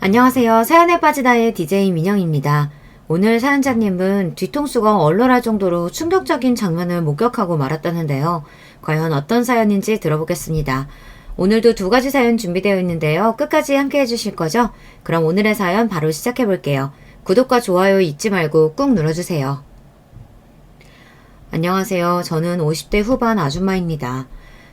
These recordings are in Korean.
안녕하세요. 사연에 빠지다의 DJ 민영입니다. 오늘 사연자님은 뒤통수가 얼얼할 정도로 충격적인 장면을 목격하고 말았다는데요. 과연 어떤 사연인지 들어보겠습니다. 오늘도 두 가지 사연 준비되어 있는데요. 끝까지 함께 해주실 거죠? 그럼 오늘의 사연 바로 시작해 볼게요. 구독과 좋아요 잊지 말고 꾹 눌러주세요. 안녕하세요. 저는 50대 후반 아줌마입니다.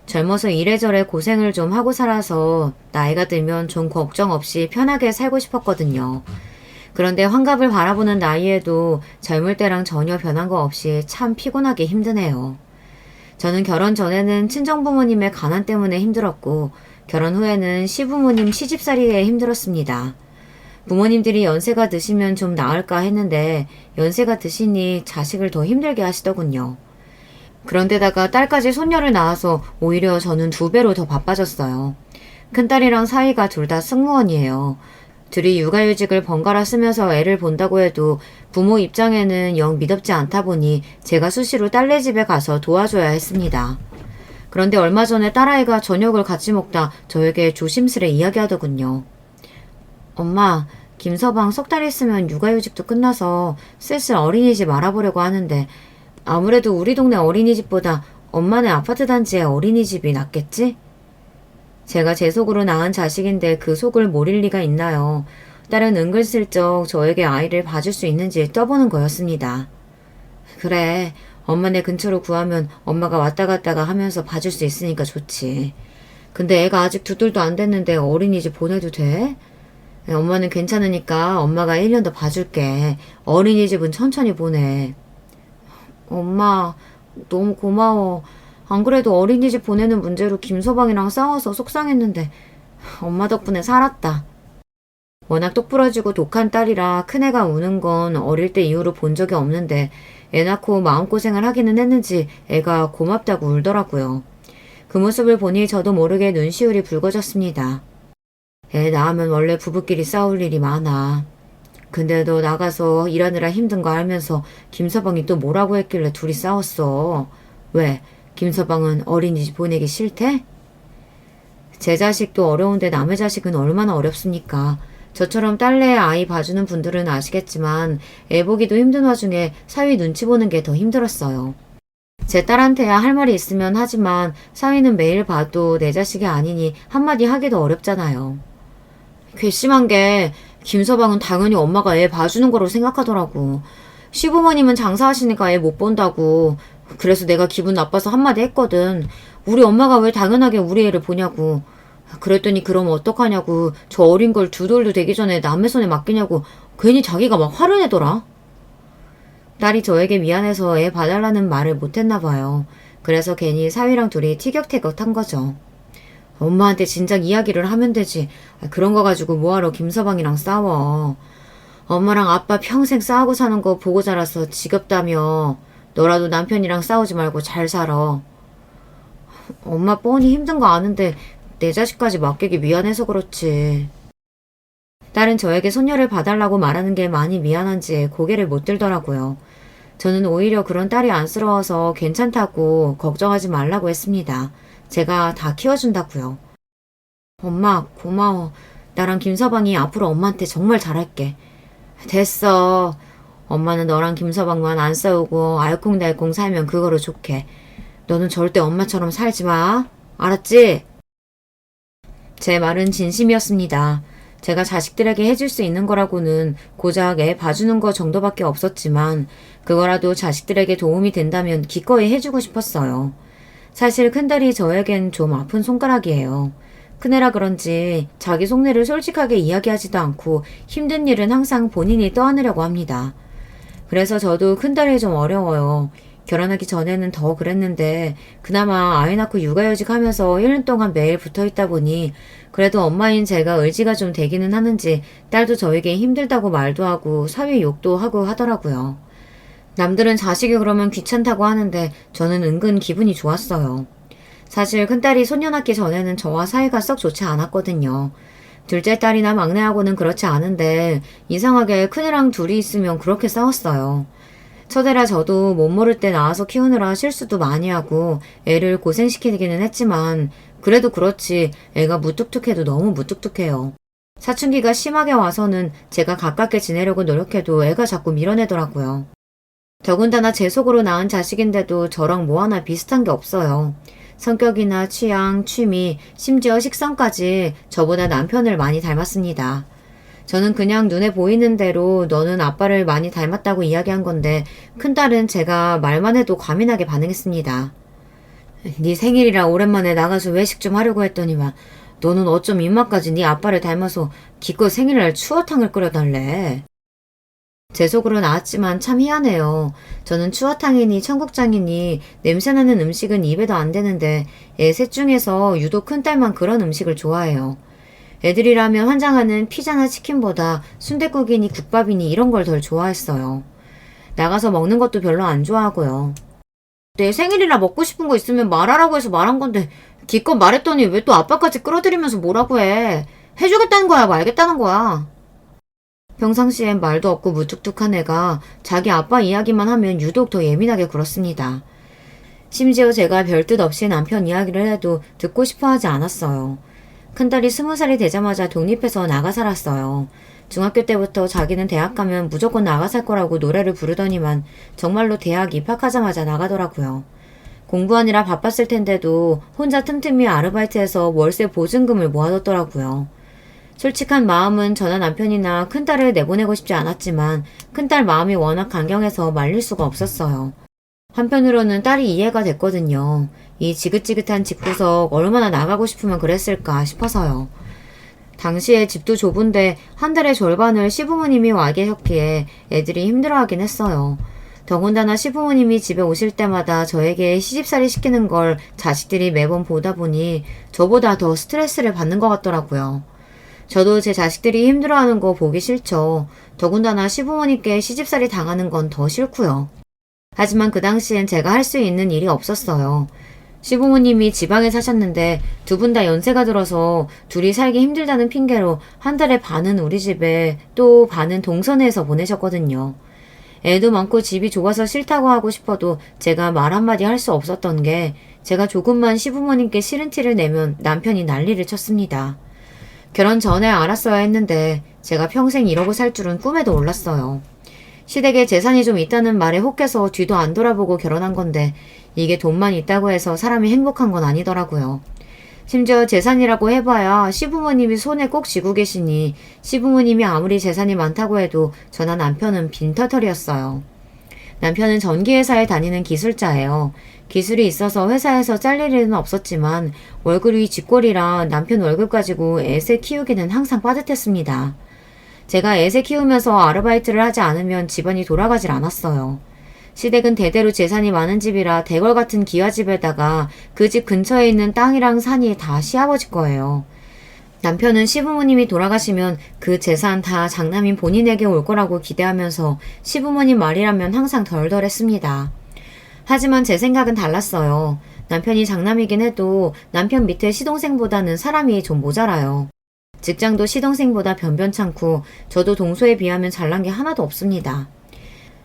젊어서 이래저래 고생을 좀 하고 살아서 나이가 들면 좀 걱정 없이 편하게 살고 싶었거든요. 그런데 환갑을 바라보는 나이에도 젊을 때랑 전혀 변한 거 없이 참 피곤하게 힘드네요. 저는 결혼 전에는 친정부모님의 가난 때문에 힘들었고, 결혼 후에는 시부모님 시집살이에 힘들었습니다. 부모님들이 연세가 드시면 좀 나을까 했는데 연세가 드시니 자식을 더 힘들게 하시더군요. 그런데다가 딸까지 손녀를 낳아서 오히려 저는 2배로 더 바빠졌어요. 큰딸이랑 사이가 둘 다 승무원이에요. 둘이 육아휴직을 번갈아 쓰면서 애를 본다고 해도 부모 입장에는 영 미덥지 않다 보니 제가 수시로 딸네 집에 가서 도와줘야 했습니다. 그런데 얼마 전에 딸아이가 저녁을 같이 먹다 저에게 조심스레 이야기하더군요. 엄마, 김서방 석 달 있으면 육아휴직도 끝나서 슬슬 어린이집 알아보려고 하는데 아무래도 우리 동네 어린이집보다 엄마네 아파트 단지의 어린이집이 낫겠지? 제가 제 속으로 낳은 자식인데 그 속을 모를 리가 있나요? 딸은 은근슬쩍 저에게 아이를 봐줄 수 있는지 떠보는 거였습니다. 그래, 엄마네 근처로 구하면 엄마가 왔다 갔다가 하면서 봐줄 수 있으니까 좋지. 근데 애가 아직 2돌도 안 됐는데 어린이집 보내도 돼? 엄마는 괜찮으니까 엄마가 1년 더 봐줄게. 어린이집은 천천히 보내. 엄마, 너무 고마워. 안 그래도 어린이집 보내는 문제로 김서방이랑 싸워서 속상했는데 엄마 덕분에 살았다. 워낙 똑부러지고 독한 딸이라 큰애가 우는 건 어릴 때 이후로 본 적이 없는데 애 낳고 마음고생을 하기는 했는지 애가 고맙다고 울더라고요. 그 모습을 보니 저도 모르게 눈시울이 붉어졌습니다. 애 낳으면 원래 부부끼리 싸울 일이 많아. 근데 너 나가서 일하느라 힘든 거 알면서 김서방이 또 뭐라고 했길래 둘이 싸웠어. 왜? 김서방은 어린이집 보내기 싫대? 제 자식도 어려운데 남의 자식은 얼마나 어렵습니까? 저처럼 딸내 아이 봐주는 분들은 아시겠지만 애 보기도 힘든 와중에 사위 눈치 보는 게 더 힘들었어요. 제 딸한테야 할 말이 있으면 하지만 사위는 매일 봐도 내 자식이 아니니 한마디 하기도 어렵잖아요. 괘씸한 게 김서방은 당연히 엄마가 애 봐주는 거로 생각하더라고. 시부모님은 장사하시니까 애 못 본다고. 그래서 내가 기분 나빠서 한마디 했거든. 우리 엄마가 왜 당연하게 우리 애를 보냐고. 그랬더니 그럼 어떡하냐고. 저 어린 걸 2돌도 되기 전에 남의 손에 맡기냐고 괜히 자기가 막 화를 내더라. 딸이 저에게 미안해서 애 봐달라는 말을 못했나 봐요. 그래서 괜히 사위랑 둘이 티격태격한 거죠. 엄마한테 진작 이야기를 하면 되지. 그런 거 가지고 뭐하러 김서방이랑 싸워. 엄마랑 아빠 평생 싸우고 사는 거 보고 자라서 지겹다며. 너라도 남편이랑 싸우지 말고 잘 살아. 엄마 뻔히 힘든 거 아는데 내 자식까지 맡기기 미안해서 그렇지. 딸은 저에게 손녀를 봐달라고 말하는 게 많이 미안한지 고개를 못 들더라고요. 저는 오히려 그런 딸이 안쓰러워서 괜찮다고 걱정하지 말라고 했습니다. 제가 다 키워준다고요. 엄마 고마워. 나랑 김서방이 앞으로 엄마한테 정말 잘할게. 됐어. 엄마는 너랑 김서방만 안 싸우고 알콩달콩 살면 그거로 좋게. 너는 절대 엄마처럼 살지 마. 알았지? 제 말은 진심이었습니다. 제가 자식들에게 해줄 수 있는 거라고는 고작 애 봐주는 거 정도밖에 없었지만 그거라도 자식들에게 도움이 된다면 기꺼이 해주고 싶었어요. 사실 큰딸이 저에겐 좀 아픈 손가락이에요. 큰애라 그런지 자기 속내를 솔직하게 이야기하지도 않고 힘든 일은 항상 본인이 떠안으려고 합니다. 그래서 저도 큰딸이 좀 어려워요. 결혼하기 전에는 더 그랬는데 그나마 아이 낳고 육아휴직 하면서 1년 동안 매일 붙어있다 보니 그래도 엄마인 제가 의지가 좀 되기는 하는지 딸도 저에게 힘들다고 말도 하고 사위 욕도 하고 하더라고요. 남들은 자식이 그러면 귀찮다고 하는데 저는 은근 기분이 좋았어요. 사실 큰딸이 손녀 낳기 전에는 저와 사이가 썩 좋지 않았거든요. 둘째 딸이나 막내하고는 그렇지 않은데 이상하게 큰애랑 둘이 있으면 그렇게 싸웠어요. 첫애라 저도 못 모를 때 낳아서 키우느라 실수도 많이 하고 애를 고생시키기는 했지만 그래도 그렇지 애가 무뚝뚝해도 너무 무뚝뚝해요. 사춘기가 심하게 와서는 제가 가깝게 지내려고 노력해도 애가 자꾸 밀어내더라고요. 더군다나 제 속으로 낳은 자식인데도 저랑 뭐 하나 비슷한 게 없어요. 성격이나 취향, 취미, 심지어 식성까지 저보다 남편을 많이 닮았습니다. 저는 그냥 눈에 보이는 대로 너는 아빠를 많이 닮았다고 이야기한 건데 큰딸은 제가 말만 해도 과민하게 반응했습니다. 네 생일이라 오랜만에 나가서 외식 좀 하려고 했더니만 너는 어쩜 입맛까지 네 아빠를 닮아서 기껏 생일날 추어탕을 끓여달래. 제 속으로 나왔지만 참 희한해요. 저는 추어탕이니 청국장이니 냄새나는 음식은 입에도 안 되는데 애 셋 중에서 유독 큰딸만 그런 음식을 좋아해요. 애들이라면 환장하는 피자나 치킨보다 순댓국이니 국밥이니 이런 걸 덜 좋아했어요. 나가서 먹는 것도 별로 안 좋아하고요. 내 생일이라 먹고 싶은 거 있으면 말하라고 해서 말한 건데 기껏 말했더니 왜 또 아빠까지 끌어들이면서 뭐라고 해. 해주겠다는 거야 말겠다는 거야. 평상시엔 말도 없고 무뚝뚝한 애가 자기 아빠 이야기만 하면 유독 더 예민하게 굴었습니다. 심지어 제가 별뜻 없이 남편 이야기를 해도 듣고 싶어 하지 않았어요. 큰딸이 20살이 되자마자 독립해서 나가 살았어요. 중학교 때부터 자기는 대학 가면 무조건 나가 살 거라고 노래를 부르더니만 정말로 대학 입학하자마자 나가더라고요. 공부하느라 바빴을 텐데도 혼자 틈틈이 아르바이트해서 월세 보증금을 모아뒀더라고요. 솔직한 마음은 저나 남편이나 큰딸을 내보내고 싶지 않았지만 큰딸 마음이 워낙 강경해서 말릴 수가 없었어요. 한편으로는 딸이 이해가 됐거든요. 이 지긋지긋한 집구석 얼마나 나가고 싶으면 그랬을까 싶어서요. 당시에 집도 좁은데 한 달의 절반을 시부모님이 와 계셨기에 애들이 힘들어하긴 했어요. 더군다나 시부모님이 집에 오실 때마다 저에게 시집살이 시키는 걸 자식들이 매번 보다 보니 저보다 더 스트레스를 받는 것 같더라고요. 저도 제 자식들이 힘들어하는 거 보기 싫죠. 더군다나 시부모님께 시집살이 당하는 건 더 싫고요. 하지만 그 당시엔 제가 할 수 있는 일이 없었어요. 시부모님이 지방에 사셨는데 두 분 다 연세가 들어서 둘이 살기 힘들다는 핑계로 한 달에 반은 우리 집에 또 반은 동선에서 보내셨거든요. 애도 많고 집이 좁아서 싫다고 하고 싶어도 제가 말 한마디 할 수 없었던 게 제가 조금만 시부모님께 싫은 티를 내면 남편이 난리를 쳤습니다. 결혼 전에 알았어야 했는데 제가 평생 이러고 살 줄은 꿈에도 몰랐어요. 시댁에 재산이 좀 있다는 말에 혹해서 뒤도 안 돌아보고 결혼한 건데 이게 돈만 있다고 해서 사람이 행복한 건 아니더라고요. 심지어 재산이라고 해봐야 시부모님이 손에 꼭 쥐고 계시니 시부모님이 아무리 재산이 많다고 해도 저나 남편은 빈터털이었어요. 남편은 전기회사에 다니는 기술자예요. 기술이 있어서 회사에서 잘릴 일은 없었지만 월급이 쥐꼬리라 남편 월급 가지고 애새 키우기는 항상 빠듯했습니다. 제가 애새 키우면서 아르바이트를 하지 않으면 집안이 돌아가질 않았어요. 시댁은 대대로 재산이 많은 집이라 대궐 같은 기와집에다가 그 집 근처에 있는 땅이랑 산이 다 시아버지 거예요. 남편은 시부모님이 돌아가시면 그 재산 다 장남인 본인에게 올 거라고 기대하면서 시부모님 말이라면 항상 덜덜했습니다. 하지만 제 생각은 달랐어요. 남편이 장남이긴 해도 남편 밑에 시동생보다는 사람이 좀 모자라요. 직장도 시동생보다 변변찮고 저도 동서에 비하면 잘난 게 하나도 없습니다.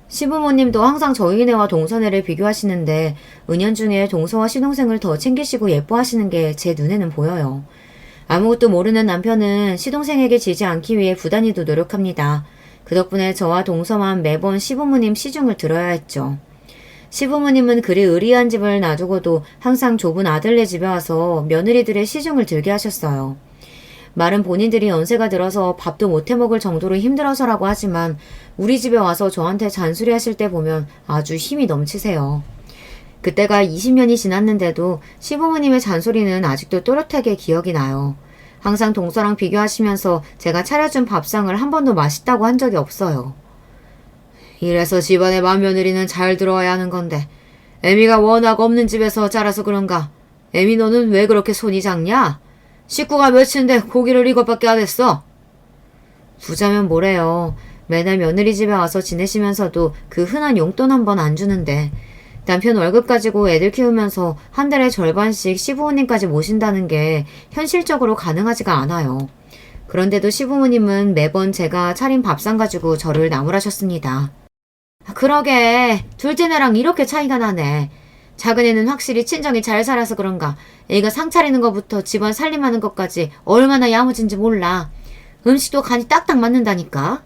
시부모님도 항상 저희네와 동서네를 비교하시는데 은연중에 동서와 시동생을 더 챙기시고 예뻐하시는 게 제 눈에는 보여요. 아무것도 모르는 남편은 시동생에게 지지 않기 위해 부단히도 노력합니다. 그 덕분에 저와 동서만 매번 시부모님 시중을 들어야 했죠. 시부모님은 그리 의리한 집을 놔두고도 항상 좁은 아들네 집에 와서 며느리들의 시중을 들게 하셨어요. 말은 본인들이 연세가 들어서 밥도 못 해먹을 정도로 힘들어서라고 하지만 우리 집에 와서 저한테 잔소리 하실 때 보면 아주 힘이 넘치세요. 그때가 20년이 지났는데도 시부모님의 잔소리는 아직도 또렷하게 기억이 나요. 항상 동서랑 비교하시면서 제가 차려준 밥상을 한 번도 맛있다고 한 적이 없어요. 이래서 집안의 맏며느리는 잘 들어와야 하는 건데 애미가 워낙 없는 집에서 자라서 그런가. 애미 너는 왜 그렇게 손이 작냐? 식구가 몇인데 고기를 이것밖에 안 했어? 부자면 뭐래요. 맨날 며느리 집에 와서 지내시면서도 그 흔한 용돈 한 번 안 주는데 남편 월급 가지고 애들 키우면서 한 달에 절반씩 시부모님까지 모신다는 게 현실적으로 가능하지가 않아요. 그런데도 시부모님은 매번 제가 차린 밥상 가지고 저를 나무라셨습니다. 그러게 둘째네랑 이렇게 차이가 나네. 작은애는 확실히 친정이 잘 살아서 그런가 애가 상 차리는 것부터 집안 살림하는 것까지 얼마나 야무진지 몰라. 음식도 간이 딱딱 맞는다니까.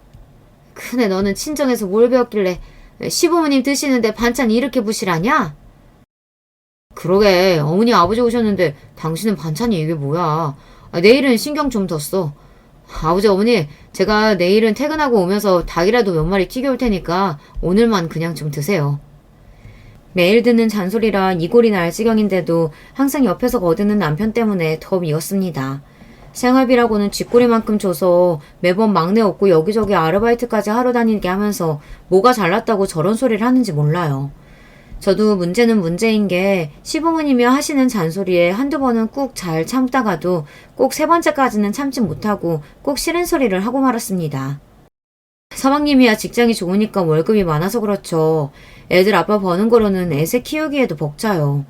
근데 너는 친정에서 뭘 배웠길래 시부모님 드시는데 반찬이 이렇게 부실하냐? 그러게, 어머니 아버지 오셨는데 당신은 반찬이 이게 뭐야. 내일은 신경 좀 더 써. 아버지 어머니, 제가 내일은 퇴근하고 오면서 닭이라도 몇 마리 튀겨올 테니까 오늘만 그냥 좀 드세요. 매일 듣는 잔소리라 이골이 날 지경인데도 항상 옆에서 거드는 남편 때문에 더 미웠습니다. 생활비라고는 쥐꼬리만큼 줘서 매번 막내 없고 여기저기 아르바이트까지 하러 다니게 하면서 뭐가 잘났다고 저런 소리를 하는지 몰라요. 저도 문제는 문제인 게 시부모님이 하시는 잔소리에 한두 번은 꾹 잘 참다가도 꼭 세 번째까지는 참지 못하고 꼭 싫은 소리를 하고 말았습니다. 서방님이야 직장이 좋으니까 월급이 많아서 그렇죠. 애들 아빠 버는 거로는 애새 키우기에도 벅차요.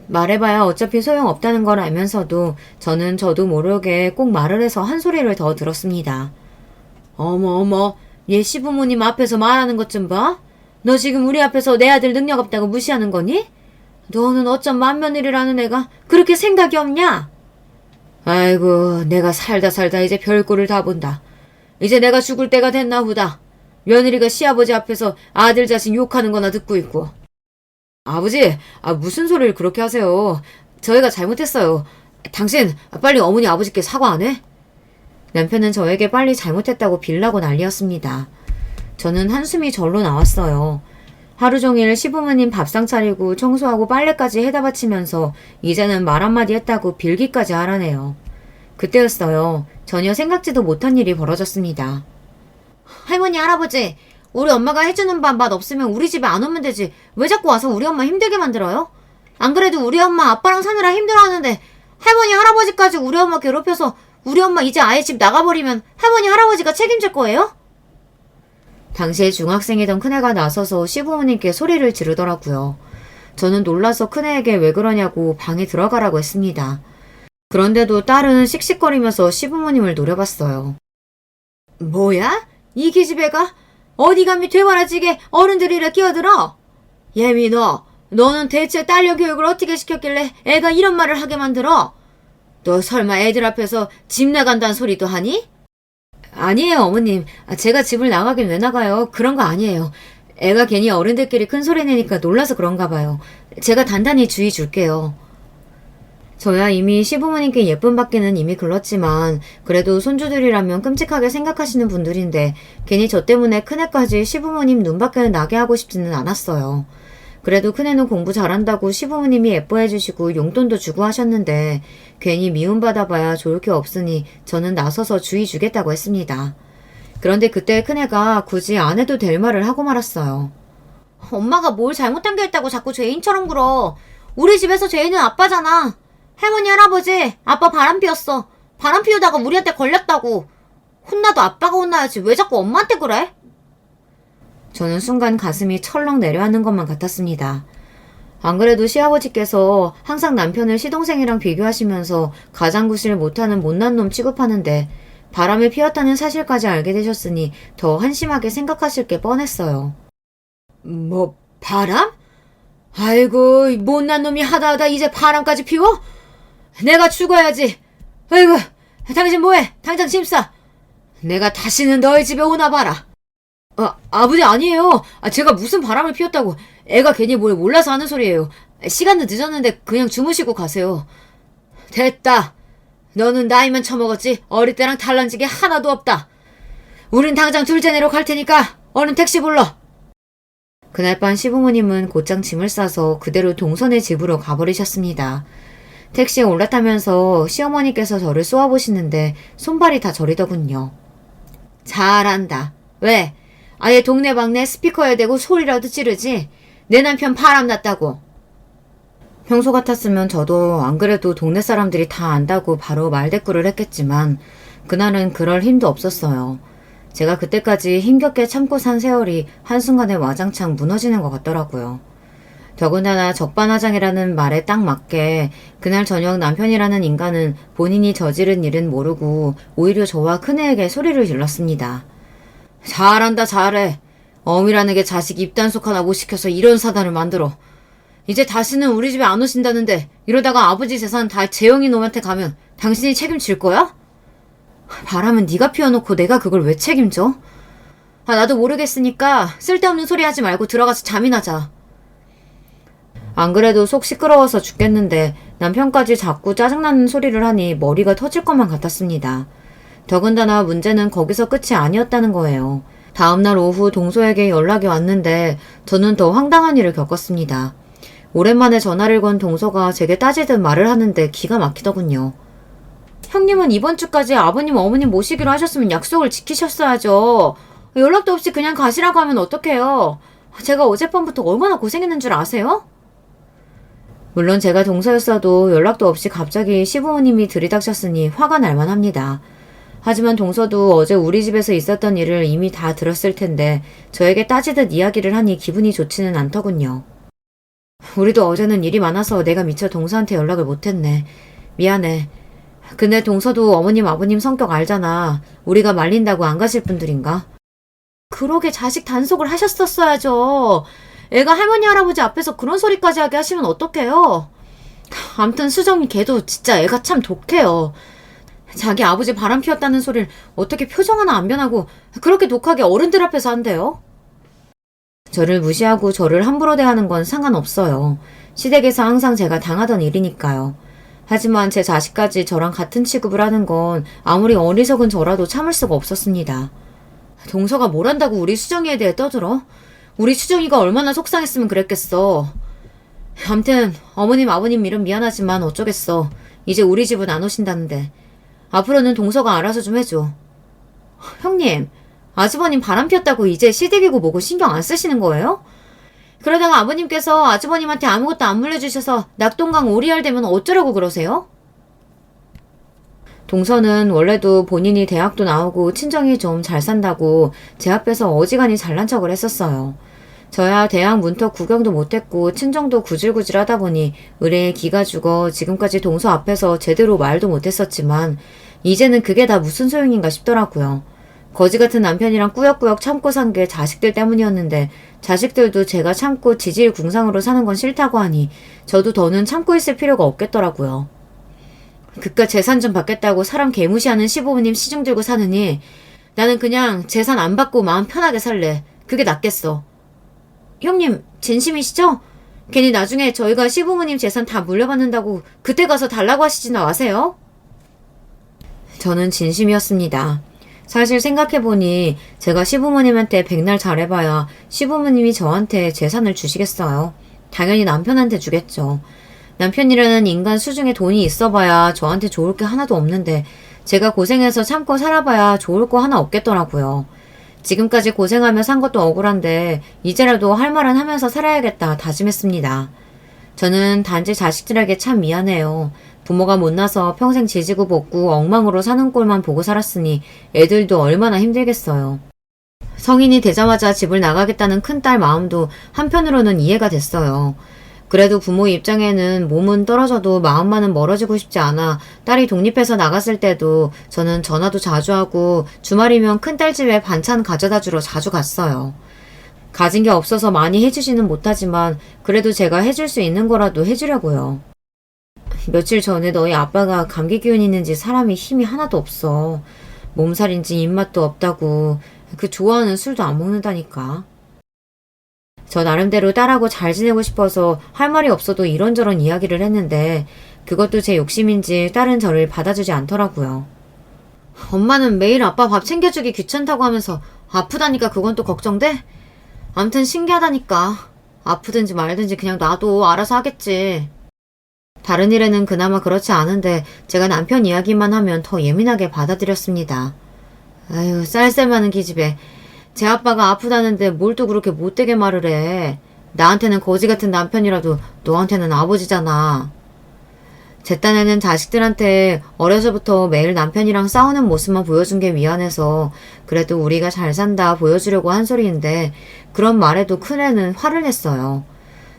말해봐야 어차피 소용없다는 걸 알면서도 저는 저도 모르게 꼭 말을 해서 한 소리를 더 들었습니다. 어머, 얘 시부모님 앞에서 말하는 것 좀 봐. 너 지금 우리 앞에서 내 아들 능력 없다고 무시하는 거니? 너는 어쩜 맏며느리라는 애가 그렇게 생각이 없냐? 아이고, 내가 살다 이제 별꼴을 다 본다. 이제 내가 죽을 때가 됐나 보다. 며느리가 시아버지 앞에서 아들 자신 욕하는 거나 듣고 있고. 아버지, 무슨 소리를 그렇게 하세요. 저희가 잘못했어요. 당신 빨리 어머니 아버지께 사과 안 해? 남편은 저에게 빨리 잘못했다고 빌라고 난리였습니다. 저는 한숨이 절로 나왔어요. 하루 종일 시부모님 밥상 차리고 청소하고 빨래까지 해다 바치면서 이제는 말 한마디 했다고 빌기까지 하라네요. 그때였어요. 전혀 생각지도 못한 일이 벌어졌습니다. 할머니, 할아버지, 우리 엄마가 해주는 밥 맛 없으면 우리 집에 안 오면 되지. 왜 자꾸 와서 우리 엄마 힘들게 만들어요? 안 그래도 우리 엄마 아빠랑 사느라 힘들어하는데 할머니, 할아버지까지 우리 엄마 괴롭혀서 우리 엄마 이제 아예 집 나가버리면 할머니, 할아버지가 책임질 거예요? 당시에 중학생이던 큰애가 나서서 시부모님께 소리를 지르더라고요. 저는 놀라서 큰애에게 왜 그러냐고 방에 들어가라고 했습니다. 그런데도 딸은 씩씩거리면서 시부모님을 노려봤어요. 뭐야? 이 기집애가? 어디 감히 되바라지게 어른들이라 끼어들어? 예미 너는 대체 딸려 교육을 어떻게 시켰길래 애가 이런 말을 하게 만들어? 너 설마 애들 앞에서 집 나간다는 소리도 하니? 아니에요, 어머님. 제가 집을 나가긴 왜 나가요? 그런 거 아니에요. 애가 괜히 어른들끼리 큰 소리 내니까 놀라서 그런가 봐요. 제가 단단히 주의 줄게요. 저야 이미 시부모님께 예쁨 받기는 이미 글렀지만 그래도 손주들이라면 끔찍하게 생각하시는 분들인데 괜히 저 때문에 큰애까지 시부모님 눈밖에 나게 하고 싶지는 않았어요. 그래도 큰애는 공부 잘한다고 시부모님이 예뻐해 주시고 용돈도 주고 하셨는데 괜히 미움받아봐야 좋을 게 없으니 저는 나서서 주의 주겠다고 했습니다. 그런데 그때 큰애가 굳이 안 해도 될 말을 하고 말았어요. 엄마가 뭘 잘못한 게 있다고 자꾸 죄인처럼 굴어. 우리 집에서 죄인은 아빠잖아. 할머니, 할아버지, 아빠 바람 피웠어. 바람 피우다가 우리한테 걸렸다고. 혼나도 아빠가 혼나야지 왜 자꾸 엄마한테 그래? 저는 순간 가슴이 철렁 내려앉는 것만 같았습니다. 안 그래도 시아버지께서 항상 남편을 시동생이랑 비교하시면서 가장구실 못하는 못난 놈 취급하는데 바람을 피웠다는 사실까지 알게 되셨으니 더 한심하게 생각하실 게 뻔했어요. 뭐 바람? 아이고, 못난 놈이 하다하다 이제 바람까지 피워? 내가 죽어야지. 아이고, 당신 뭐해? 당장 짐 싸. 내가 다시는 너희 집에 오나 봐라. 아버지 아니에요. 제가 무슨 바람을 피웠다고. 애가 괜히 뭘 몰라서 하는 소리예요. 시간도 늦었는데 그냥 주무시고 가세요. 됐다. 너는 나이만 처먹었지 어릴 때랑 달라진 게 하나도 없다. 우린 당장 둘째 내로 갈 테니까 얼른 택시 불러. 그날 밤 시부모님은 곧장 짐을 싸서 그대로 동선의 집으로 가버리셨습니다. 택시에 올라타면서 시어머니께서 저를 쏘아보시는데 손발이 다 저리더군요. 잘한다. 왜? 아예 동네방네 스피커에 대고 소리라도 지르지? 내 남편 바람났다고. 평소 같았으면 저도 안 그래도 동네 사람들이 다 안다고 바로 말대꾸를 했겠지만 그날은 그럴 힘도 없었어요. 제가 그때까지 힘겹게 참고 산 세월이 한순간에 와장창 무너지는 것 같더라고요. 더군다나 적반하장이라는 말에 딱 맞게 그날 저녁 남편이라는 인간은 본인이 저지른 일은 모르고 오히려 저와 큰애에게 소리를 질렀습니다. 잘한다 잘해. 어미라는 게 자식 입단속 하나 못 시켜서 이런 사단을 만들어. 이제 다시는 우리 집에 안 오신다는데 이러다가 아버지 재산 다 재영이 놈한테 가면 당신이 책임질 거야? 바람은 네가 피워놓고 내가 그걸 왜 책임져? 나도 모르겠으니까 쓸데없는 소리 하지 말고 들어가서 잠이나 자. 안 그래도 속 시끄러워서 죽겠는데 남편까지 자꾸 짜증나는 소리를 하니 머리가 터질 것만 같았습니다. 더군다나 문제는 거기서 끝이 아니었다는 거예요. 다음날 오후 동서에게 연락이 왔는데 저는 더 황당한 일을 겪었습니다. 오랜만에 전화를 건 동서가 제게 따지듯 말을 하는데 기가 막히더군요. 형님은 이번 주까지 아버님 어머님 모시기로 하셨으면 약속을 지키셨어야죠. 연락도 없이 그냥 가시라고 하면 어떡해요. 제가 어젯밤부터 얼마나 고생했는 줄 아세요? 물론 제가 동서였어도 연락도 없이 갑자기 시부모님이 들이닥쳤으니 화가 날 만합니다. 하지만 동서도 어제 우리 집에서 있었던 일을 이미 다 들었을 텐데 저에게 따지듯 이야기를 하니 기분이 좋지는 않더군요. 우리도 어제는 일이 많아서 내가 미처 동서한테 연락을 못했네. 미안해. 근데 동서도 어머님 아버님 성격 알잖아. 우리가 말린다고 안 가실 분들인가? 그러게 자식 단속을 하셨었어야죠. 애가 할머니 할아버지 앞에서 그런 소리까지 하게 하시면 어떡해요? 암튼 수정이 걔도 진짜 애가 참 독해요. 자기 아버지 바람 피웠다는 소리를 어떻게 표정 하나 안 변하고 그렇게 독하게 어른들 앞에서 한대요? 저를 무시하고 저를 함부로 대하는 건 상관없어요. 시댁에서 항상 제가 당하던 일이니까요. 하지만 제 자식까지 저랑 같은 취급을 하는 건 아무리 어리석은 저라도 참을 수가 없었습니다. 동서가 뭘 한다고 우리 수정이에 대해 떠들어? 우리 수정이가 얼마나 속상했으면 그랬겠어. 암튼 어머님 아버님 일은 미안하지만 어쩌겠어. 이제 우리 집은 안 오신다는데. 앞으로는 동서가 알아서 좀 해줘. 형님, 아주버님 바람 피웠다고 이제 시댁이고 뭐고 신경 안 쓰시는 거예요? 그러다가 아버님께서 아주버님한테 아무것도 안 물려주셔서 낙동강 오리알 되면 어쩌라고 그러세요? 동서는 원래도 본인이 대학도 나오고 친정이 좀 잘 산다고 제 앞에서 어지간히 잘난 척을 했었어요. 저야 대학 문턱 구경도 못했고 친정도 구질구질 하다 보니 의뢰에 기가 죽어 지금까지 동서 앞에서 제대로 말도 못했었지만 이제는 그게 다 무슨 소용인가 싶더라고요. 거지 같은 남편이랑 꾸역꾸역 참고 산 게 자식들 때문이었는데 자식들도 제가 참고 지질궁상으로 사는 건 싫다고 하니 저도 더는 참고 있을 필요가 없겠더라고요. 그깟 재산 좀 받겠다고 사람 개무시하는 시부모님 시중 들고 사느니 나는 그냥 재산 안 받고 마음 편하게 살래. 그게 낫겠어. 형님 진심이시죠? 괜히 나중에 저희가 시부모님 재산 다 물려받는다고 그때 가서 달라고 하시지나 마세요. 저는 진심이었습니다. 사실 생각해보니 제가 시부모님한테 백날 잘해봐야 시부모님이 저한테 재산을 주시겠어요. 당연히 남편한테 주겠죠. 남편이라는 인간 수중에 돈이 있어봐야 저한테 좋을 게 하나도 없는데 제가 고생해서 참고 살아봐야 좋을 거 하나 없겠더라고요. 지금까지 고생하며 산 것도 억울한데 이제라도 할 말은 하면서 살아야겠다 다짐했습니다. 저는 단지 자식들에게 참 미안해요. 부모가 못나서 평생 지지고 볶고 엉망으로 사는 꼴만 보고 살았으니 애들도 얼마나 힘들겠어요. 성인이 되자마자 집을 나가겠다는 큰딸 마음도 한편으로는 이해가 됐어요. 그래도 부모 입장에는 몸은 떨어져도 마음만은 멀어지고 싶지 않아 딸이 독립해서 나갔을 때도 저는 전화도 자주 하고 주말이면 큰딸 집에 반찬 가져다 주러 자주 갔어요. 가진 게 없어서 많이 해주지는 못하지만 그래도 제가 해줄 수 있는 거라도 해주려고요. 며칠 전에 너희 아빠가 감기 기운 있는지 사람이 힘이 하나도 없어. 몸살인지 입맛도 없다고 그 좋아하는 술도 안 먹는다니까. 저 나름대로 딸하고 잘 지내고 싶어서 할 말이 없어도 이런저런 이야기를 했는데 그것도 제 욕심인지 딸은 저를 받아주지 않더라고요. 엄마는 매일 아빠 밥 챙겨주기 귀찮다고 하면서 아프다니까 그건 또 걱정돼? 암튼 신기하다니까. 아프든지 말든지 그냥 놔도 알아서 하겠지. 다른 일에는 그나마 그렇지 않은데 제가 남편 이야기만 하면 더 예민하게 받아들였습니다. 아유 쌀쌀하는 기집애. 제 아빠가 아프다는데 뭘 또 그렇게 못되게 말을 해. 나한테는 거지 같은 남편이라도 너한테는 아버지잖아. 제 딴에는 자식들한테 어려서부터 매일 남편이랑 싸우는 모습만 보여준 게 미안해서 그래도 우리가 잘 산다 보여주려고 한 소리인데 그런 말에도 큰애는 화를 냈어요.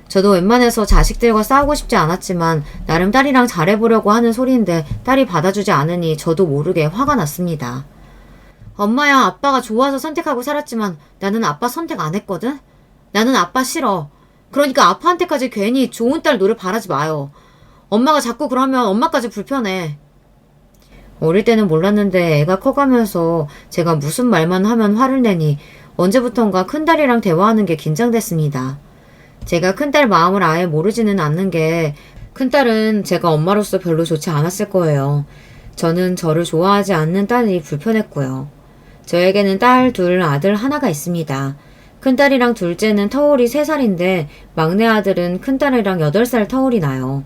저도 웬만해서 자식들과 싸우고 싶지 않았지만 나름 딸이랑 잘해보려고 하는 소리인데 딸이 받아주지 않으니 저도 모르게 화가 났습니다. 엄마야 아빠가 좋아서 선택하고 살았지만 나는 아빠 선택 안 했거든? 나는 아빠 싫어. 그러니까 아빠한테까지 괜히 좋은 딸 노를 바라지 마요. 엄마가 자꾸 그러면 엄마까지 불편해. 어릴 때는 몰랐는데 애가 커가면서 제가 무슨 말만 하면 화를 내니 언제부턴가 큰딸이랑 대화하는 게 긴장됐습니다. 제가 큰딸 마음을 아예 모르지는 않는 게 큰딸은 제가 엄마로서 별로 좋지 않았을 거예요. 저는 저를 좋아하지 않는 딸이 불편했고요. 저에게는 딸 둘, 아들 하나가 있습니다. 큰딸이랑 둘째는 터울이 3살인데 막내 아들은 큰딸이랑 8살 터울이 나요.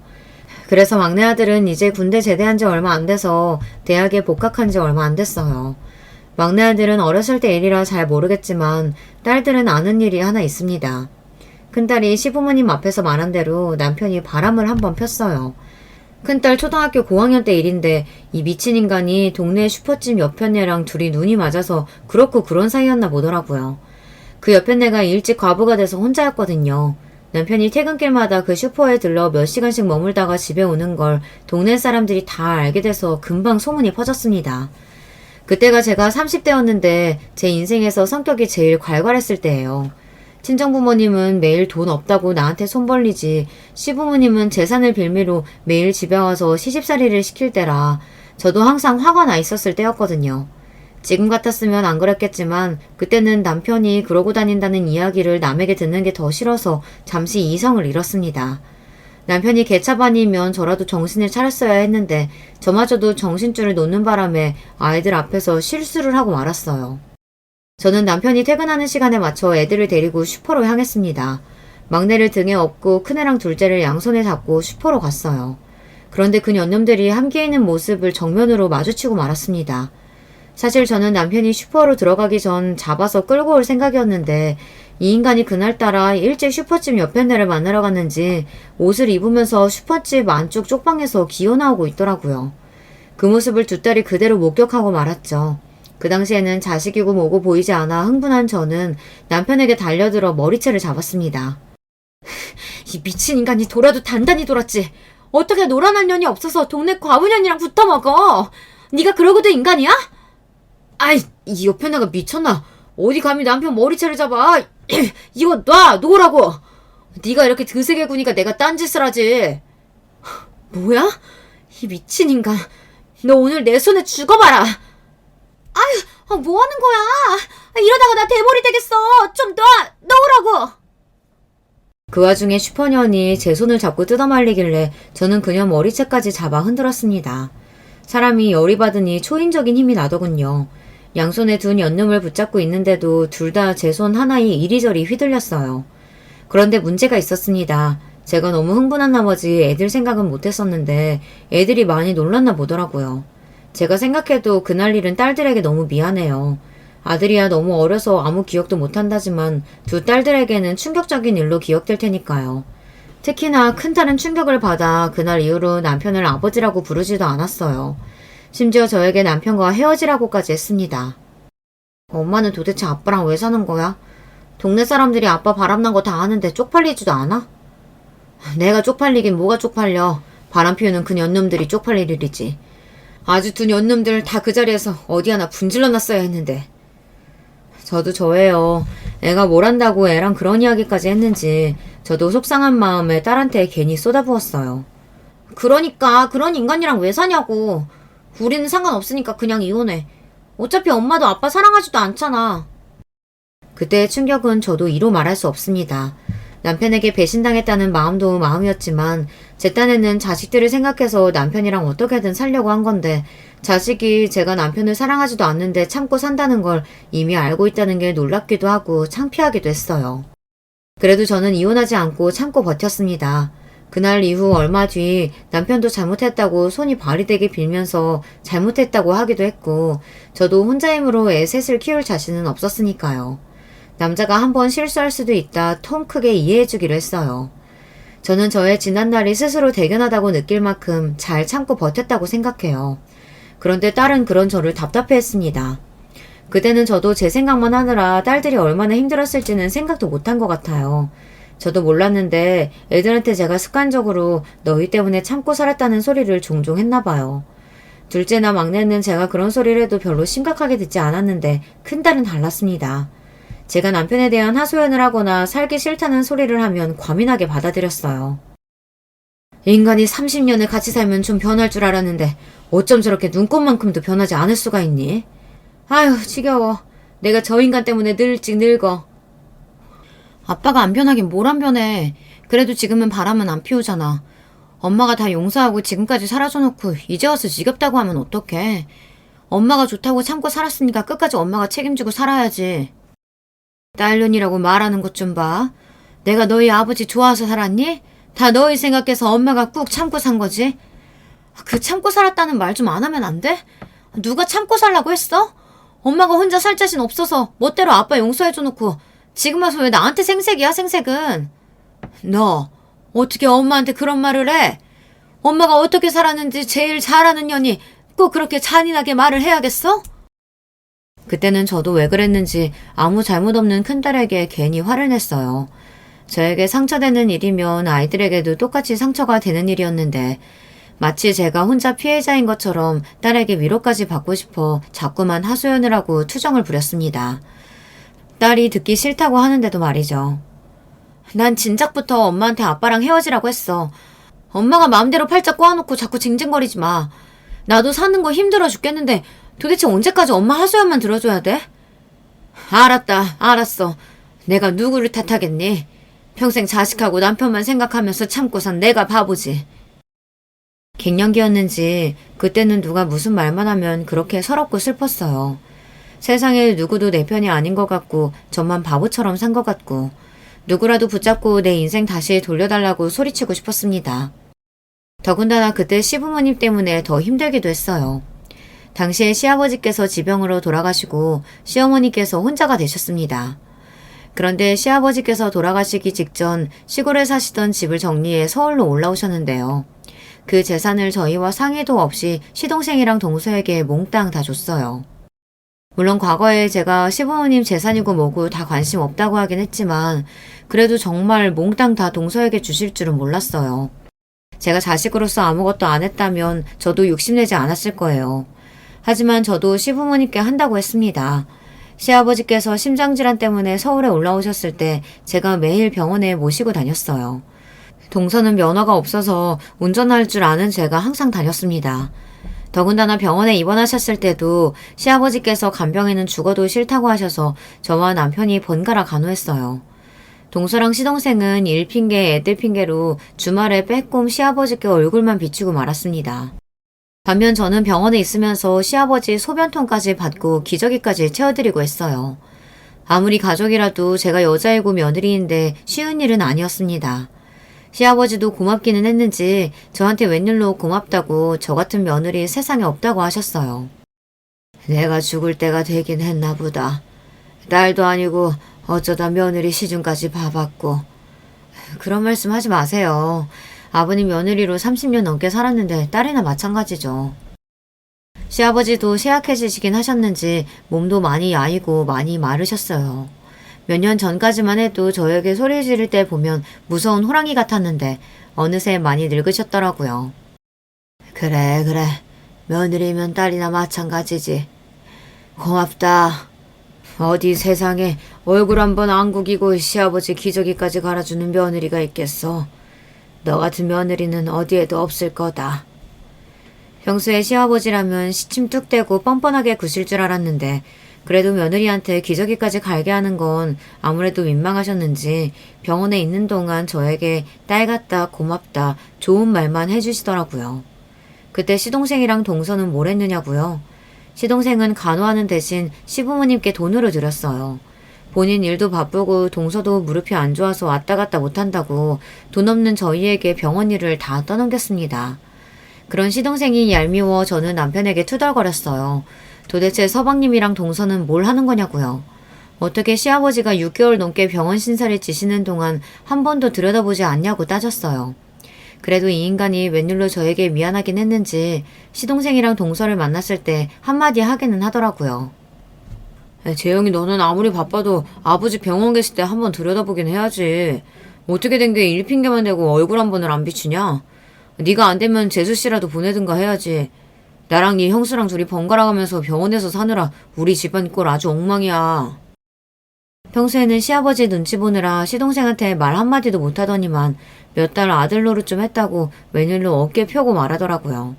그래서 막내 아들은 이제 군대 제대한 지 얼마 안 돼서 대학에 복학한 지 얼마 안 됐어요. 막내 아들은 어렸을 때 일이라 잘 모르겠지만 딸들은 아는 일이 하나 있습니다. 큰딸이 시부모님 앞에서 말한 대로 남편이 바람을 한번 폈어요. 큰딸 초등학교 고학년 때 일인데 이 미친 인간이 동네 슈퍼집 옆편네랑 둘이 눈이 맞아서 그렇고 그런 사이였나 보더라고요. 그 옆편네가 일찍 과부가 돼서 혼자였거든요. 남편이 퇴근길마다 그 슈퍼에 들러 몇 시간씩 머물다가 집에 오는 걸 동네 사람들이 다 알게 돼서 금방 소문이 퍼졌습니다. 그때가 제가 30대였는데 제 인생에서 성격이 제일 괄괄했을 때예요. 친정부모님은 매일 돈 없다고 나한테 손 벌리지 시부모님은 재산을 빌미로 매일 집에 와서 시집살이를 시킬 때라 저도 항상 화가 나 있었을 때였거든요. 지금 같았으면 안 그랬겠지만 그때는 남편이 그러고 다닌다는 이야기를 남에게 듣는 게 더 싫어서 잠시 이성을 잃었습니다. 남편이 개차반이면 저라도 정신을 차렸어야 했는데 저마저도 정신줄을 놓는 바람에 아이들 앞에서 실수를 하고 말았어요. 저는 남편이 퇴근하는 시간에 맞춰 애들을 데리고 슈퍼로 향했습니다. 막내를 등에 업고 큰애랑 둘째를 양손에 잡고 슈퍼로 갔어요. 그런데 그 년놈들이 함께 있는 모습을 정면으로 마주치고 말았습니다. 사실 저는 남편이 슈퍼로 들어가기 전 잡아서 끌고 올 생각이었는데 이 인간이 그날따라 일찍 슈퍼집 옆편네를 만나러 갔는지 옷을 입으면서 슈퍼집 안쪽 쪽방에서 기어나오고 있더라고요. 그 모습을 두 딸이 그대로 목격하고 말았죠. 그 당시에는 자식이고 뭐고 보이지 않아 흥분한 저는 남편에게 달려들어 머리채를 잡았습니다. 이 미친 인간이 돌아도 단단히 돌았지. 어떻게 노란한 년이 없어서 동네 과부년이랑 붙어먹어. 네가 그러고도 인간이야? 아이, 이 옆에나가 미쳤나? 어디 감히 남편 머리채를 잡아? 이거 놓으라고. 네가 이렇게 드세게 구니까 내가 딴짓을 하지. 뭐야? 이 미친 인간. 너 오늘 내 손에 죽어봐라. 아유, 뭐 하는 거야? 이러다가 나 대머리 되겠어. 좀 놓으라고. 그 와중에 슈퍼년이 제 손을 잡고 뜯어말리길래 저는 그녀 머리채까지 잡아 흔들었습니다. 사람이 열이 받으니 초인적인 힘이 나더군요. 양손에 둔 연놈을 붙잡고 있는데도 둘 다 제 손 하나에 이리저리 휘둘렸어요. 그런데 문제가 있었습니다. 제가 너무 흥분한 나머지 애들 생각은 못했었는데 애들이 많이 놀랐나 보더라고요. 제가 생각해도 그날 일은 딸들에게 너무 미안해요. 아들이야 너무 어려서 아무 기억도 못한다지만 두 딸들에게는 충격적인 일로 기억될 테니까요. 특히나 큰딸은 충격을 받아 그날 이후로 남편을 아버지라고 부르지도 않았어요. 심지어 저에게 남편과 헤어지라고까지 했습니다. 엄마는 도대체 아빠랑 왜 사는 거야? 동네 사람들이 아빠 바람난 거 다 아는데 쪽팔리지도 않아? 내가 쪽팔리긴 뭐가 쪽팔려. 바람 피우는 그 년놈들이 쪽팔릴 일이지. 아주 두 년놈들 다 그 자리에서 어디 하나 분질러 놨어야 했는데. 저도 저예요. 애가 뭘 한다고 애랑 그런 이야기까지 했는지 저도 속상한 마음에 딸한테 괜히 쏟아부었어요. 그러니까 그런 인간이랑 왜 사냐고. 우리는 상관없으니까 그냥 이혼해. 어차피 엄마도 아빠 사랑하지도 않잖아. 그때의 충격은 저도 이루 말할 수 없습니다. 남편에게 배신당했다는 마음도 마음이었지만 제 딴에는 자식들을 생각해서 남편이랑 어떻게든 살려고 한 건데 자식이 제가 남편을 사랑하지도 않는데 참고 산다는 걸 이미 알고 있다는 게 놀랍기도 하고 창피하기도 했어요. 그래도 저는 이혼하지 않고 참고 버텼습니다. 그날 이후 얼마 뒤 남편도 잘못했다고 손이 발이 되게 빌면서 잘못했다고 하기도 했고 저도 혼자 힘으로 애 셋을 키울 자신은 없었으니까요. 남자가 한번 실수할 수도 있다 통 크게 이해해주기로 했어요. 저는 저의 지난날이 스스로 대견하다고 느낄 만큼 잘 참고 버텼다고 생각해요. 그런데 딸은 그런 저를 답답해했습니다. 그때는 저도 제 생각만 하느라 딸들이 얼마나 힘들었을지는 생각도 못한 것 같아요. 저도 몰랐는데 애들한테 제가 습관적으로 너희 때문에 참고 살았다는 소리를 종종 했나 봐요. 둘째나 막내는 제가 그런 소리를 해도 별로 심각하게 듣지 않았는데 큰딸은 달랐습니다. 제가 남편에 대한 하소연을 하거나 살기 싫다는 소리를 하면 과민하게 받아들였어요. 인간이 30년을 같이 살면 좀 변할 줄 알았는데 어쩜 저렇게 눈꽃만큼도 변하지 않을 수가 있니? 아휴, 지겨워. 내가 저 인간 때문에 늙지 늙어. 아빠가 안 변하긴 뭘 안 변해. 그래도 지금은 바람은 안 피우잖아. 엄마가 다 용서하고 지금까지 살아줘놓고 이제 와서 지겹다고 하면 어떡해. 엄마가 좋다고 참고 살았으니까 끝까지 엄마가 책임지고 살아야지. 딸년이라고 말하는 것 좀 봐. 내가 너희 아버지 좋아서 살았니? 다 너희 생각해서 엄마가 꾹 참고 산 거지. 그 참고 살았다는 말 좀 안 하면 안 돼? 누가 참고 살라고 했어? 엄마가 혼자 살 자신 없어서 멋대로 아빠 용서해줘놓고 지금 와서 왜 나한테 생색이야, 생색은. 너 어떻게 엄마한테 그런 말을 해? 엄마가 어떻게 살았는지 제일 잘 아는 년이 꼭 그렇게 잔인하게 말을 해야겠어? 그때는 저도 왜 그랬는지 아무 잘못 없는 큰딸에게 괜히 화를 냈어요. 저에게 상처되는 일이면 아이들에게도 똑같이 상처가 되는 일이었는데 마치 제가 혼자 피해자인 것처럼 딸에게 위로까지 받고 싶어 자꾸만 하소연을 하고 투정을 부렸습니다. 딸이 듣기 싫다고 하는데도 말이죠. 난 진작부터 엄마한테 아빠랑 헤어지라고 했어. 엄마가 마음대로 팔자 꼬아놓고 자꾸 징징거리지 마. 나도 사는 거 힘들어 죽겠는데 도대체 언제까지 엄마 하소연만 들어줘야 돼? 알았다, 알았어. 내가 누구를 탓하겠니? 평생 자식하고 남편만 생각하면서 참고 산 내가 바보지. 갱년기였는지 그때는 누가 무슨 말만 하면 그렇게 서럽고 슬펐어요. 세상에 누구도 내 편이 아닌 것 같고 저만 바보처럼 산 것 같고 누구라도 붙잡고 내 인생 다시 돌려달라고 소리치고 싶었습니다. 더군다나 그때 시부모님 때문에 더 힘들기도 했어요. 당시에 시아버지께서 지병으로 돌아가시고 시어머니께서 혼자가 되셨습니다. 그런데 시아버지께서 돌아가시기 직전 시골에 사시던 집을 정리해 서울로 올라오셨는데요. 그 재산을 저희와 상의도 없이 시동생이랑 동서에게 몽땅 다 줬어요. 물론 과거에 제가 시부모님 재산이고 뭐고 다 관심 없다고 하긴 했지만 그래도 정말 몽땅 다 동서에게 주실 줄은 몰랐어요. 제가 자식으로서 아무것도 안 했다면 저도 욕심내지 않았을 거예요. 하지만 저도 시부모님께 한다고 했습니다. 시아버지께서 심장질환 때문에 서울에 올라오셨을 때 제가 매일 병원에 모시고 다녔어요. 동서는 면허가 없어서 운전할 줄 아는 제가 항상 다녔습니다. 더군다나 병원에 입원하셨을 때도 시아버지께서 간병인은 죽어도 싫다고 하셔서 저와 남편이 번갈아 간호했어요. 동서랑 시동생은 일 핑계, 애들 핑계로 주말에 빼꼼 시아버지께 얼굴만 비추고 말았습니다. 반면 저는 병원에 있으면서 시아버지 소변통까지 받고 기저귀까지 채워드리고 했어요. 아무리 가족이라도 제가 여자이고 며느리인데 쉬운 일은 아니었습니다. 시아버지도 고맙기는 했는지 저한테 웬일로 고맙다고 저 같은 며느리 세상에 없다고 하셨어요. 내가 죽을 때가 되긴 했나 보다. 딸도 아니고 어쩌다 며느리 시중까지 봐봤고. 그런 말씀 하지 마세요. 아버님 며느리로 30년 넘게 살았는데 딸이나 마찬가지죠. 시아버지도 쇠약해지시긴 하셨는지 몸도 많이 야이고 많이 마르셨어요. 몇 년 전까지만 해도 저에게 소리 지를 때 보면 무서운 호랑이 같았는데 어느새 많이 늙으셨더라고요. 그래. 며느리면 딸이나 마찬가지지. 고맙다. 어디 세상에 얼굴 한번 안 구기고 시아버지 기저귀까지 갈아주는 며느리가 있겠어. 너 같은 며느리는 어디에도 없을 거다. 평소에 시아버지라면 시침 뚝 떼고 뻔뻔하게 구실 줄 알았는데 그래도 며느리한테 기저귀까지 갈게 하는 건 아무래도 민망하셨는지 병원에 있는 동안 저에게 딸 같다, 고맙다, 좋은 말만 해주시더라고요. 그때 시동생이랑 동서는 뭘 했느냐고요? 시동생은 간호하는 대신 시부모님께 돈으로 드렸어요. 본인 일도 바쁘고 동서도 무릎이 안 좋아서 왔다 갔다 못한다고 돈 없는 저희에게 병원 일을 다 떠넘겼습니다. 그런 시동생이 얄미워 저는 남편에게 투덜거렸어요. 도대체 서방님이랑 동서는 뭘 하는 거냐고요. 어떻게 시아버지가 6개월 넘게 병원 신사를 지시는 동안 한 번도 들여다보지 않냐고 따졌어요. 그래도 이 인간이 웬일로 저에게 미안하긴 했는지 시동생이랑 동서를 만났을 때 한마디 하기는 하더라고요. 재영이 너는 아무리 바빠도 아버지 병원 계실 때 한번 들여다보긴 해야지. 어떻게 된 게 일핑계만 대고 얼굴 한 번을 안 비추냐? 네가 안 되면 재수씨라도 보내든가 해야지. 나랑 네 형수랑 둘이 번갈아 가면서 병원에서 사느라 우리 집안 꼴 아주 엉망이야. 평소에는 시아버지 눈치 보느라 시동생한테 말 한마디도 못하더니만 몇 달 아들 노릇 좀 했다고 웬일로 어깨 펴고 말하더라고요.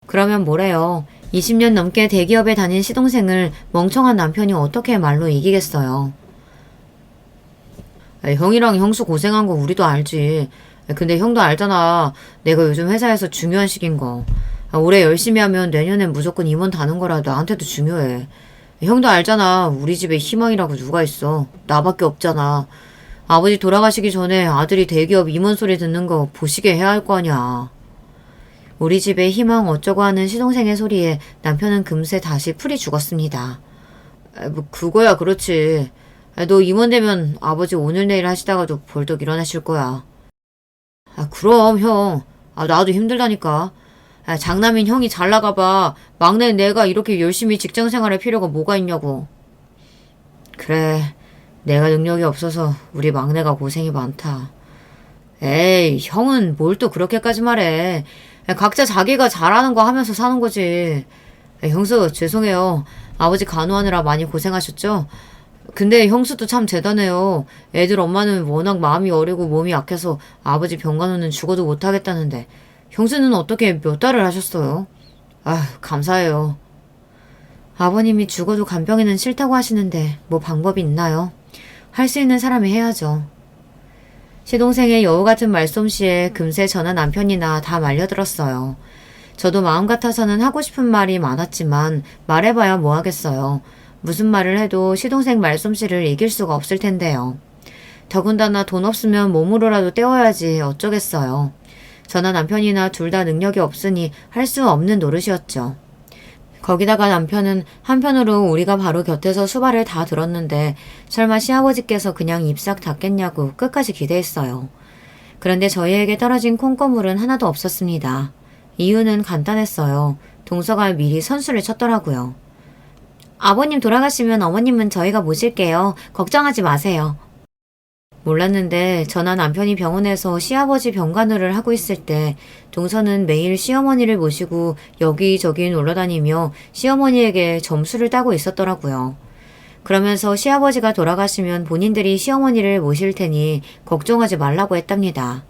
그러면 뭐래요. 20년 넘게 대기업에 다닌 시동생을 멍청한 남편이 어떻게 말로 이기겠어요. 형이랑 형수 고생한 거 우리도 알지. 근데 형도 알잖아. 내가 요즘 회사에서 중요한 시기인 거. 올해 열심히 하면 내년엔 무조건 임원 다는 거라 나한테도 중요해. 형도 알잖아. 우리 집에 희망이라고 누가 있어. 나밖에 없잖아. 아버지 돌아가시기 전에 아들이 대기업 임원 소리 듣는 거 보시게 해야 할 거 아니야. 우리 집에 희망 어쩌고 하는 시동생의 소리에 남편은 금세 다시 풀이 죽었습니다. 뭐 그거야 그렇지. 너 임원 되면 아버지 오늘 내일 하시다가도 벌떡 일어나실 거야. 그럼 형. 나도 힘들다니까. 장남인 형이 잘 나가봐. 막내인 내가 이렇게 열심히 직장 생활할 필요가 뭐가 있냐고. 그래. 내가 능력이 없어서 우리 막내가 고생이 많다. 에이, 형은 뭘 또 그렇게까지 말해. 각자 자기가 잘하는 거 하면서 사는 거지. 형수, 죄송해요. 아버지 간호하느라 많이 고생하셨죠? 근데 형수도 참 대단해요. 애들 엄마는 워낙 마음이 어리고 몸이 약해서 아버지 병간호는 죽어도 못하겠다는데 형수는 어떻게 몇 달을 하셨어요? 감사해요. 아버님이 죽어도 간병인은 싫다고 하시는데 뭐 방법이 있나요? 할 수 있는 사람이 해야죠. 시동생의 여우 같은 말솜씨에 금세 저나 남편이나 다 말려들었어요. 저도 마음 같아서는 하고 싶은 말이 많았지만 말해봐야 뭐 하겠어요. 무슨 말을 해도 시동생 말솜씨를 이길 수가 없을 텐데요. 더군다나 돈 없으면 몸으로라도 때워야지 어쩌겠어요. 저나 남편이나 둘 다 능력이 없으니 할 수 없는 노릇이었죠. 거기다가 남편은 한편으로 우리가 바로 곁에서 수발을 다 들었는데 설마 시아버지께서 그냥 입 싹 닫겠냐고 끝까지 기대했어요. 그런데 저희에게 떨어진 콩고물은 하나도 없었습니다. 이유는 간단했어요. 동서가 미리 선수를 쳤더라고요. 아버님 돌아가시면 어머님은 저희가 모실게요. 걱정하지 마세요. 몰랐는데 저나 남편이 병원에서 시아버지 병간호를 하고 있을 때 동서는 매일 시어머니를 모시고 여기저기 놀러다니며 시어머니에게 점수를 따고 있었더라고요. 그러면서 시아버지가 돌아가시면 본인들이 시어머니를 모실 테니 걱정하지 말라고 했답니다.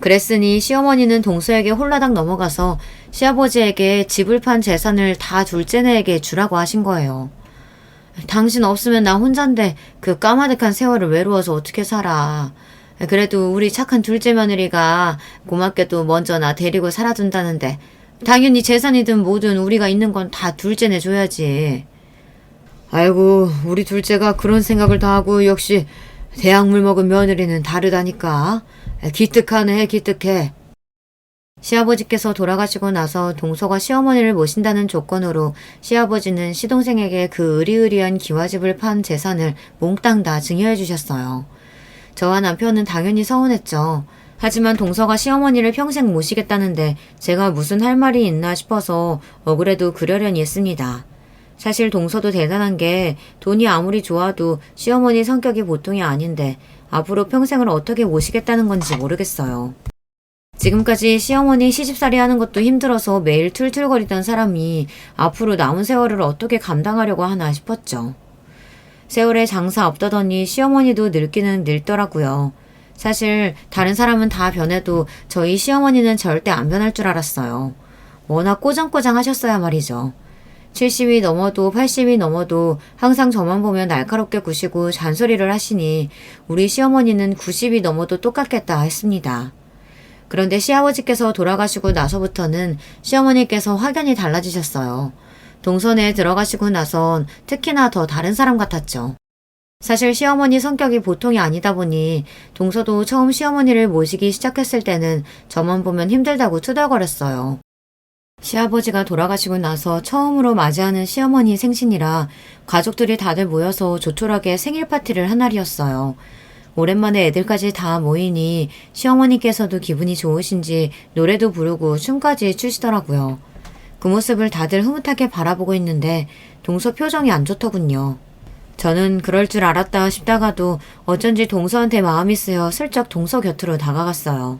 그랬으니 시어머니는 동서에게 홀라당 넘어가서 시아버지에게 집을 판 재산을 다 둘째네에게 주라고 하신 거예요. 당신 없으면 나 혼잔데 그 까마득한 세월을 외로워서 어떻게 살아. 그래도 우리 착한 둘째 며느리가 고맙게도 먼저 나 데리고 살아준다는데 당연히 재산이든 뭐든 우리가 있는 건 다 둘째네 줘야지. 아이고 우리 둘째가 그런 생각을 다 하고 역시 대학물 먹은 며느리는 다르다니까. 기특하네 기특해. 시아버지께서 돌아가시고 나서 동서가 시어머니를 모신다는 조건으로 시아버지는 시동생에게 그 으리으리한 기와집을 판 재산을 몽땅 다 증여해 주셨어요. 저와 남편은 당연히 서운했죠. 하지만 동서가 시어머니를 평생 모시겠다는데 제가 무슨 할 말이 있나 싶어서 억울해도 그러려니 했습니다. 사실 동서도 대단한 게 돈이 아무리 좋아도 시어머니 성격이 보통이 아닌데 앞으로 평생을 어떻게 모시겠다는 건지 모르겠어요. 지금까지 시어머니 시집살이 하는 것도 힘들어서 매일 툴툴거리던 사람이 앞으로 남은 세월을 어떻게 감당하려고 하나 싶었죠. 세월에 장사 없다더니 시어머니도 늙기는 늙더라고요. 사실 다른 사람은 다 변해도 저희 시어머니는 절대 안 변할 줄 알았어요. 워낙 꼬장꼬장 하셨어야 말이죠. 70이 넘어도 80이 넘어도 항상 저만 보면 날카롭게 구시고 잔소리를 하시니 우리 시어머니는 90이 넘어도 똑같겠다 했습니다. 그런데 시아버지께서 돌아가시고 나서부터는 시어머니께서 확연히 달라지셨어요. 동선에 들어가시고 나선 특히나 더 다른 사람 같았죠. 사실 시어머니 성격이 보통이 아니다 보니 동서도 처음 시어머니를 모시기 시작했을 때는 저만 보면 힘들다고 투덜거렸어요. 시아버지가 돌아가시고 나서 처음으로 맞이하는 시어머니 생신이라 가족들이 다들 모여서 조촐하게 생일 파티를 한 날이었어요. 오랜만에 애들까지 다 모이니 시어머니께서도 기분이 좋으신지 노래도 부르고 춤까지 추시더라고요. 그 모습을 다들 흐뭇하게 바라보고 있는데 동서 표정이 안 좋더군요. 저는 그럴 줄 알았다 싶다가도 어쩐지 동서한테 마음이 쓰여 슬쩍 동서 곁으로 다가갔어요.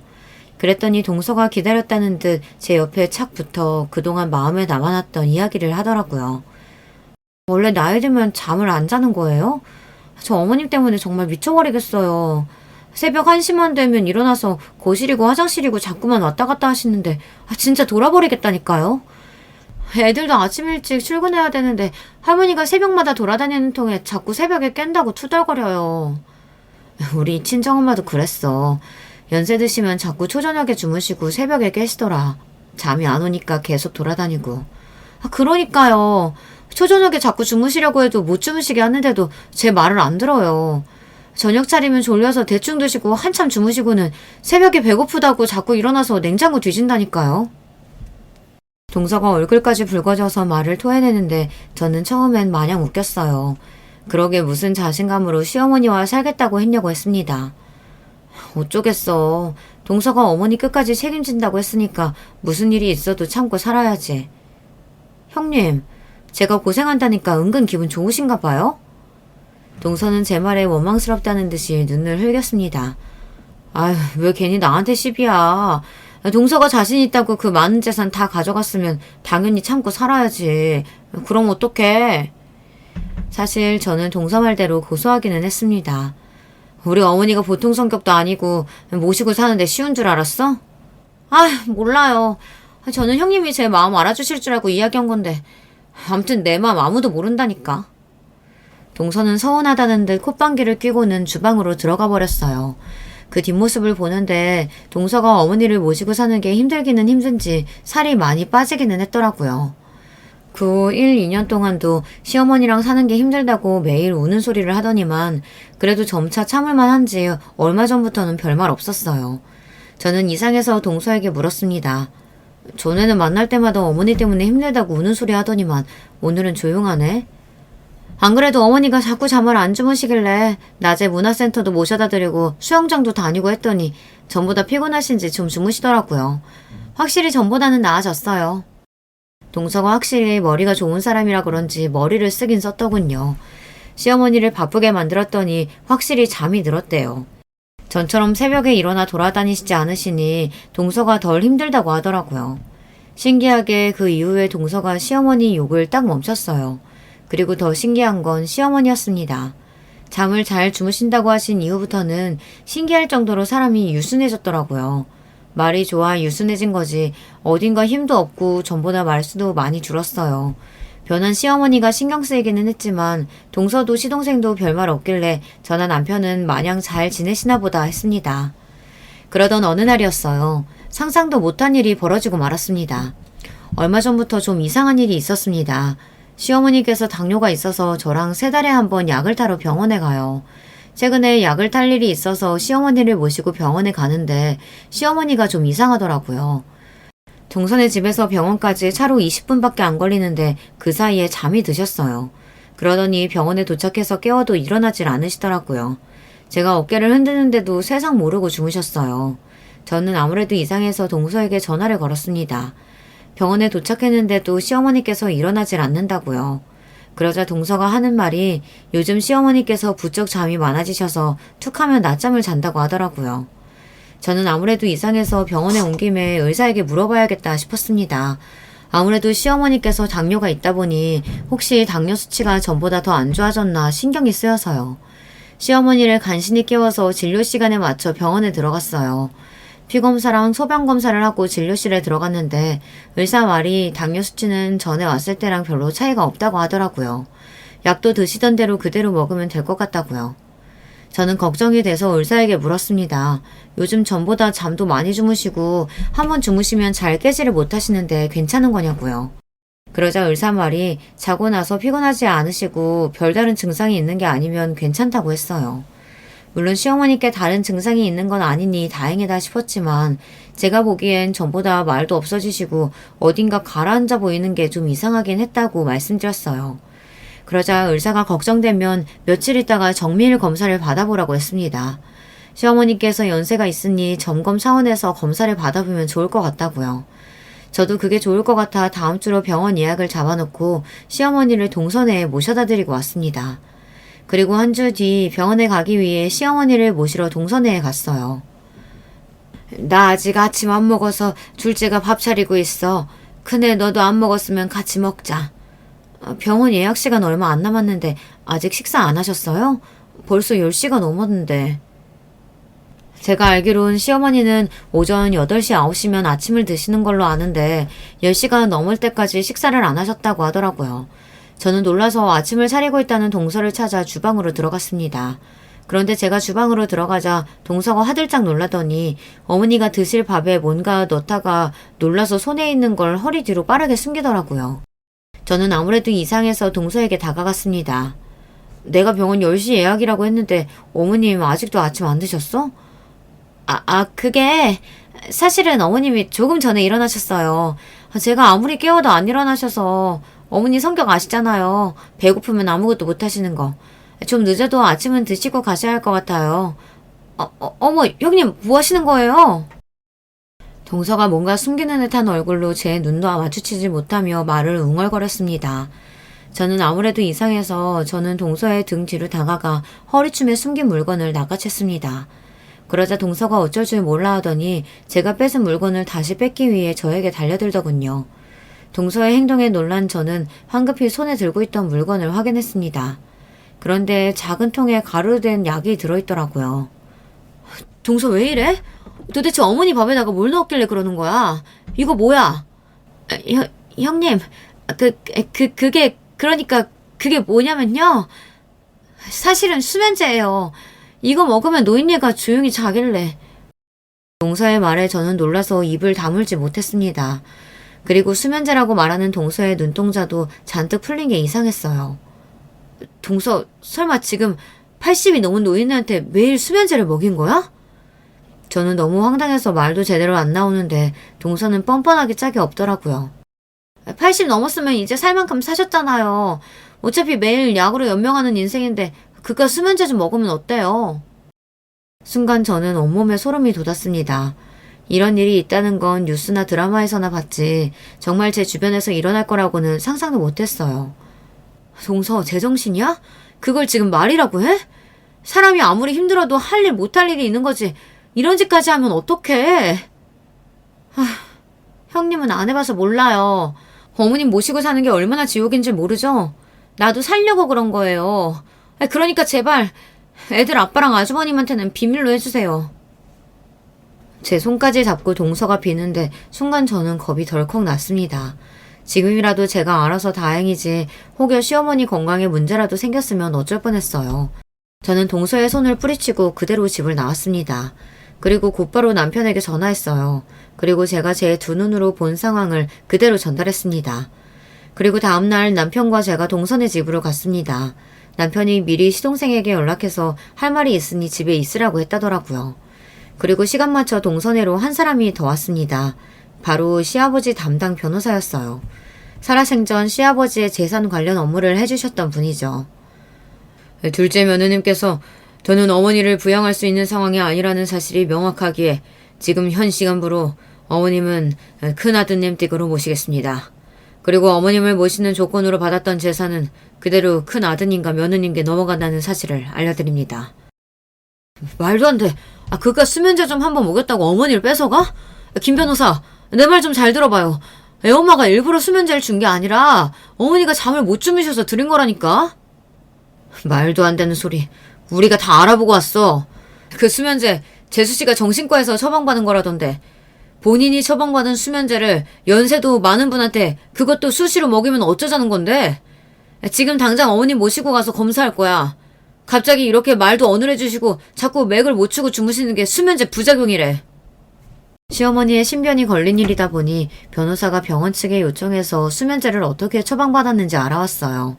그랬더니 동서가 기다렸다는 듯 제 옆에 착 붙어 그동안 마음에 남아놨던 이야기를 하더라고요. 원래 나이 들면 잠을 안 자는 거예요? 저 어머님 때문에 정말 미쳐버리겠어요. 새벽 1시만 되면 일어나서 거실이고 화장실이고 자꾸만 왔다 갔다 하시는데 진짜 돌아버리겠다니까요. 애들도 아침 일찍 출근해야 되는데 할머니가 새벽마다 돌아다니는 통에 자꾸 새벽에 깬다고 투덜거려요. 우리 친정엄마도 그랬어. 연세 드시면 자꾸 초저녁에 주무시고 새벽에 깨시더라. 잠이 안 오니까 계속 돌아다니고. 그러니까요. 초저녁에 자꾸 주무시려고 해도 못 주무시게 하는데도 제 말을 안 들어요. 저녁 차리면 졸려서 대충 드시고 한참 주무시고는 새벽에 배고프다고 자꾸 일어나서 냉장고 뒤진다니까요. 동서가 얼굴까지 붉어져서 말을 토해내는데 저는 처음엔 마냥 웃겼어요. 그러게 무슨 자신감으로 시어머니와 살겠다고 했냐고 했습니다. 어쩌겠어. 동서가 어머니 끝까지 책임진다고 했으니까 무슨 일이 있어도 참고 살아야지. 형님, 제가 고생한다니까 은근 기분 좋으신가 봐요? 동서는 제 말에 원망스럽다는 듯이 눈을 흘겼습니다. 아휴, 왜 괜히 나한테 시비야. 동서가 자신 있다고 그 많은 재산 다 가져갔으면 당연히 참고 살아야지. 그럼 어떡해. 사실 저는 동서 말대로 고소하기는 했습니다. 우리 어머니가 보통 성격도 아니고 모시고 사는데 쉬운 줄 알았어? 몰라요. 저는 형님이 제 마음 알아주실 줄 알고 이야기한 건데 아무튼 내 마음 아무도 모른다니까. 동서는 서운하다는 듯 콧방귀를 뀌고는 주방으로 들어가 버렸어요. 그 뒷모습을 보는데 동서가 어머니를 모시고 사는 게 힘들기는 힘든지 살이 많이 빠지기는 했더라고요. 그 후 1, 2년 동안도 시어머니랑 사는 게 힘들다고 매일 우는 소리를 하더니만 그래도 점차 참을만 한지 얼마 전부터는 별말 없었어요. 저는 이상해서 동서에게 물었습니다. 전에는 만날 때마다 어머니 때문에 힘들다고 우는 소리 하더니만 오늘은 조용하네. 안 그래도 어머니가 자꾸 잠을 안 주무시길래 낮에 문화센터도 모셔다 드리고 수영장도 다니고 했더니 전보다 피곤하신지 좀 주무시더라고요. 확실히 전보다는 나아졌어요. 동서가 확실히 머리가 좋은 사람이라 그런지 머리를 쓰긴 썼더군요. 시어머니를 바쁘게 만들었더니 확실히 잠이 늘었대요. 전처럼 새벽에 일어나 돌아다니시지 않으시니 동서가 덜 힘들다고 하더라고요. 신기하게 그 이후에 동서가 시어머니 욕을 딱 멈췄어요. 그리고 더 신기한 건 시어머니였습니다. 잠을 잘 주무신다고 하신 이후부터는 신기할 정도로 사람이 유순해졌더라고요. 말이 좋아 유순해진 거지 어딘가 힘도 없고 전보다 말수도 많이 줄었어요. 변한 시어머니가 신경 쓰이기는 했지만 동서도 시동생도 별말 없길래 저나 남편은 마냥 잘 지내시나 보다 했습니다. 그러던 어느 날이었어요. 상상도 못한 일이 벌어지고 말았습니다. 얼마 전부터 좀 이상한 일이 있었습니다. 시어머니께서 당뇨가 있어서 저랑 3달에 한 번 약을 타러 병원에 가요. 최근에 약을 탈 일이 있어서 시어머니를 모시고 병원에 가는데 시어머니가 좀 이상하더라고요. 동선의 집에서 병원까지 차로 20분밖에 안 걸리는데 그 사이에 잠이 드셨어요. 그러더니 병원에 도착해서 깨워도 일어나질 않으시더라고요. 제가 어깨를 흔드는데도 세상 모르고 주무셨어요. 저는 아무래도 이상해서 동서에게 전화를 걸었습니다. 병원에 도착했는데도 시어머니께서 일어나질 않는다고요. 그러자 동서가 하는 말이 요즘 시어머니께서 부쩍 잠이 많아지셔서 툭하면 낮잠을 잔다고 하더라고요. 저는 아무래도 이상해서 병원에 온 김에 의사에게 물어봐야겠다 싶었습니다. 아무래도 시어머니께서 당뇨가 있다 보니 혹시 당뇨 수치가 전보다 더 안 좋아졌나 신경이 쓰여서요. 시어머니를 간신히 깨워서 진료 시간에 맞춰 병원에 들어갔어요. 피검사랑 소변검사를 하고 진료실에 들어갔는데 의사 말이 당뇨 수치는 전에 왔을 때랑 별로 차이가 없다고 하더라고요. 약도 드시던 대로 그대로 먹으면 될 것 같다고요. 저는 걱정이 돼서 의사에게 물었습니다. 요즘 전보다 잠도 많이 주무시고 한번 주무시면 잘 깨지를 못하시는데 괜찮은 거냐고요. 그러자 의사 말이 자고 나서 피곤하지 않으시고 별다른 증상이 있는 게 아니면 괜찮다고 했어요. 물론 시어머니께 다른 증상이 있는 건 아니니 다행이다 싶었지만 제가 보기엔 전보다 말도 없어지시고 어딘가 가라앉아 보이는 게 좀 이상하긴 했다고 말씀드렸어요. 그러자 의사가 걱정되면 며칠 있다가 정밀 검사를 받아보라고 했습니다. 시어머니께서 연세가 있으니 점검 차원에서 검사를 받아보면 좋을 것 같다고요. 저도 그게 좋을 것 같아 다음 주로 병원 예약을 잡아놓고 시어머니를 동선에 모셔다 드리고 왔습니다. 그리고 한 주 뒤 병원에 가기 위해 시어머니를 모시러 동선회에 갔어요. 나 아직 아침 안 먹어서 둘째가 밥 차리고 있어. 큰애 너도 안 먹었으면 같이 먹자. 병원 예약 시간 얼마 안 남았는데 아직 식사 안 하셨어요? 벌써 10시가 넘었는데. 제가 알기론 시어머니는 오전 8시, 9시면 아침을 드시는 걸로 아는데 10시가 넘을 때까지 식사를 안 하셨다고 하더라고요. 저는 놀라서 아침을 차리고 있다는 동서를 찾아 주방으로 들어갔습니다. 그런데 제가 주방으로 들어가자 동서가 화들짝 놀라더니 어머니가 드실 밥에 뭔가 넣다가 놀라서 손에 있는 걸 허리 뒤로 빠르게 숨기더라고요. 저는 아무래도 이상해서 동서에게 다가갔습니다. 내가 병원 10시 예약이라고 했는데 어머님 아직도 아침 안 드셨어? 그게 사실은 어머님이 조금 전에 일어나셨어요. 제가 아무리 깨워도 안 일어나셔서 어머니 성격 아시잖아요. 배고프면 아무것도 못 하시는 거. 좀 늦어도 아침은 드시고 가셔야 할 것 같아요. 어머, 형님 뭐 하시는 거예요? 동서가 뭔가 숨기는 듯한 얼굴로 제 눈도 마주치지 못하며 말을 웅얼거렸습니다. 저는 아무래도 이상해서 저는 동서의 등 뒤로 다가가 허리춤에 숨긴 물건을 낚아챘습니다. 그러자 동서가 어쩔 줄 몰라 하더니 제가 뺏은 물건을 다시 뺏기 위해 저에게 달려들더군요. 동서의 행동에 놀란 저는 황급히 손에 들고 있던 물건을 확인했습니다. 그런데 작은 통에 가루로 된 약이 들어있더라고요. 동서 왜 이래? 도대체 어머니 밥에다가 뭘 넣었길래 그러는 거야? 이거 뭐야? 형님, 그게 뭐냐면요. 사실은 수면제예요. 이거 먹으면 노인네가 조용히 자길래. 동서의 말에 저는 놀라서 입을 다물지 못했습니다. 그리고 수면제라고 말하는 동서의 눈동자도 잔뜩 풀린 게 이상했어요. 동서, 설마 지금 80이 넘은 노인네한테 매일 수면제를 먹인 거야? 저는 너무 황당해서 말도 제대로 안 나오는데 동서는 뻔뻔하게 짝이 없더라고요. 80 넘었으면 이제 살 만큼 사셨잖아요. 어차피 매일 약으로 연명하는 인생인데 그깟 수면제 좀 먹으면 어때요? 순간 저는 온몸에 소름이 돋았습니다. 이런 일이 있다는 건 뉴스나 드라마에서나 봤지 정말 제 주변에서 일어날 거라고는 상상도 못했어요. 동서, 제정신이야? 그걸 지금 말이라고 해? 사람이 아무리 힘들어도 할 일 못할 일이 있는 거지. 이런 짓까지 하면 어떡해? 형님은 안 해봐서 몰라요. 어머님 모시고 사는 게 얼마나 지옥인지 모르죠? 나도 살려고 그런 거예요. 그러니까 제발 애들 아빠랑 아주버님한테는 비밀로 해주세요. 제 손까지 잡고 동서가 비는데 순간 저는 겁이 덜컥 났습니다. 지금이라도 제가 알아서 다행이지 혹여 시어머니 건강에 문제라도 생겼으면 어쩔 뻔했어요. 저는 동서의 손을 뿌리치고 그대로 집을 나왔습니다. 그리고 곧바로 남편에게 전화했어요. 그리고 제가 제 두 눈으로 본 상황을 그대로 전달했습니다. 그리고 다음날 남편과 제가 동선의 집으로 갔습니다. 남편이 미리 시동생에게 연락해서 할 말이 있으니 집에 있으라고 했다더라고요. 그리고 시간 맞춰 동선회로 한 사람이 더 왔습니다. 바로 시아버지 담당 변호사였어요. 살아생전 시아버지의 재산 관련 업무를 해주셨던 분이죠. 둘째 며느님께서 저는 어머니를 부양할 수 있는 상황이 아니라는 사실이 명확하기에 지금 현 시간부로 어머님은 큰아드님 댁으로 모시겠습니다. 그리고 어머님을 모시는 조건으로 받았던 재산은 그대로 큰아드님과 며느님께 넘어간다는 사실을 알려드립니다. 말도 안 돼. 그깟 수면제 좀 한번 먹였다고 어머니를 뺏어가? 김 변호사, 내 말 좀 잘 들어봐요. 애엄마가 일부러 수면제를 준 게 아니라 어머니가 잠을 못 주무셔서 드린 거라니까? 말도 안 되는 소리. 우리가 다 알아보고 왔어. 그 수면제 재수씨가 정신과에서 처방받은 거라던데 본인이 처방받은 수면제를 연세도 많은 분한테 그것도 수시로 먹이면 어쩌자는 건데? 지금 당장 어머니 모시고 가서 검사할 거야. 갑자기 이렇게 말도 어눌해 주시고 자꾸 맥을 못 추고 주무시는 게 수면제 부작용이래. 시어머니의 신변이 걸린 일이다 보니 변호사가 병원 측에 요청해서 수면제를 어떻게 처방받았는지 알아왔어요.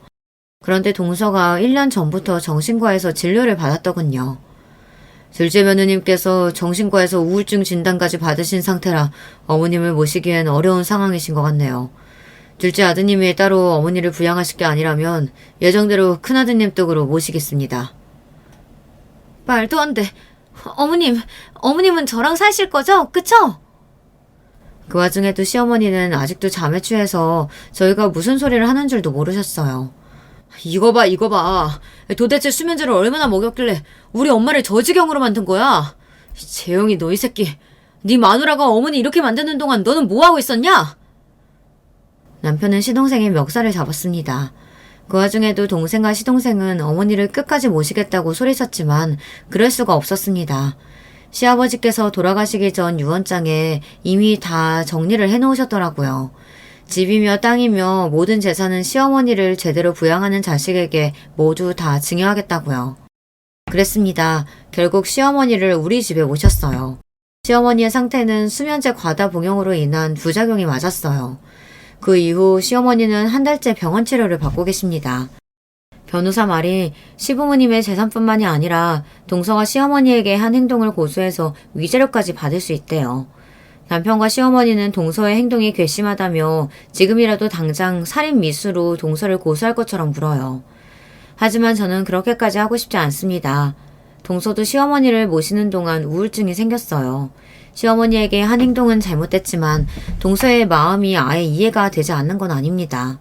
그런데 동서가 1년 전부터 정신과에서 진료를 받았더군요. 둘째 며느님께서 정신과에서 우울증 진단까지 받으신 상태라 어머님을 모시기엔 어려운 상황이신 것 같네요. 둘째 아드님이 따로 어머니를 부양하실 게 아니라면 예정대로 큰아드님 댁으로 모시겠습니다. 말도 안 돼. 어머님은 저랑 사실 거죠? 그쵸? 그 와중에도 시어머니는 아직도 잠에 취해서 저희가 무슨 소리를 하는 줄도 모르셨어요. 이거 봐. 도대체 수면제를 얼마나 먹였길래 우리 엄마를 저 지경으로 만든 거야? 재영이 너 이 새끼. 네 마누라가 어머니 이렇게 만드는 동안 너는 뭐하고 있었냐? 남편은 시동생의 멱살을 잡았습니다. 그 와중에도 동생과 시동생은 어머니를 끝까지 모시겠다고 소리쳤지만 그럴 수가 없었습니다. 시아버지께서 돌아가시기 전 유언장에 이미 다 정리를 해놓으셨더라고요. 집이며 땅이며 모든 재산은 시어머니를 제대로 부양하는 자식에게 모두 다 증여하겠다고요. 그랬습니다. 결국 시어머니를 우리 집에 모셨어요. 시어머니의 상태는 수면제 과다 복용으로 인한 부작용이 맞았어요. 그 이후 시어머니는 한 달째 병원 치료를 받고 계십니다. 변호사 말이 시부모님의 재산뿐만이 아니라 동서가 시어머니에게 한 행동을 고소해서 위자료까지 받을 수 있대요. 남편과 시어머니는 동서의 행동이 괘씸하다며 지금이라도 당장 살인 미수로 동서를 고소할 것처럼 굴어요. 하지만 저는 그렇게까지 하고 싶지 않습니다. 동서도 시어머니를 모시는 동안 우울증이 생겼어요. 시어머니에게 한 행동은 잘못됐지만 동서의 마음이 아예 이해가 되지 않는 건 아닙니다.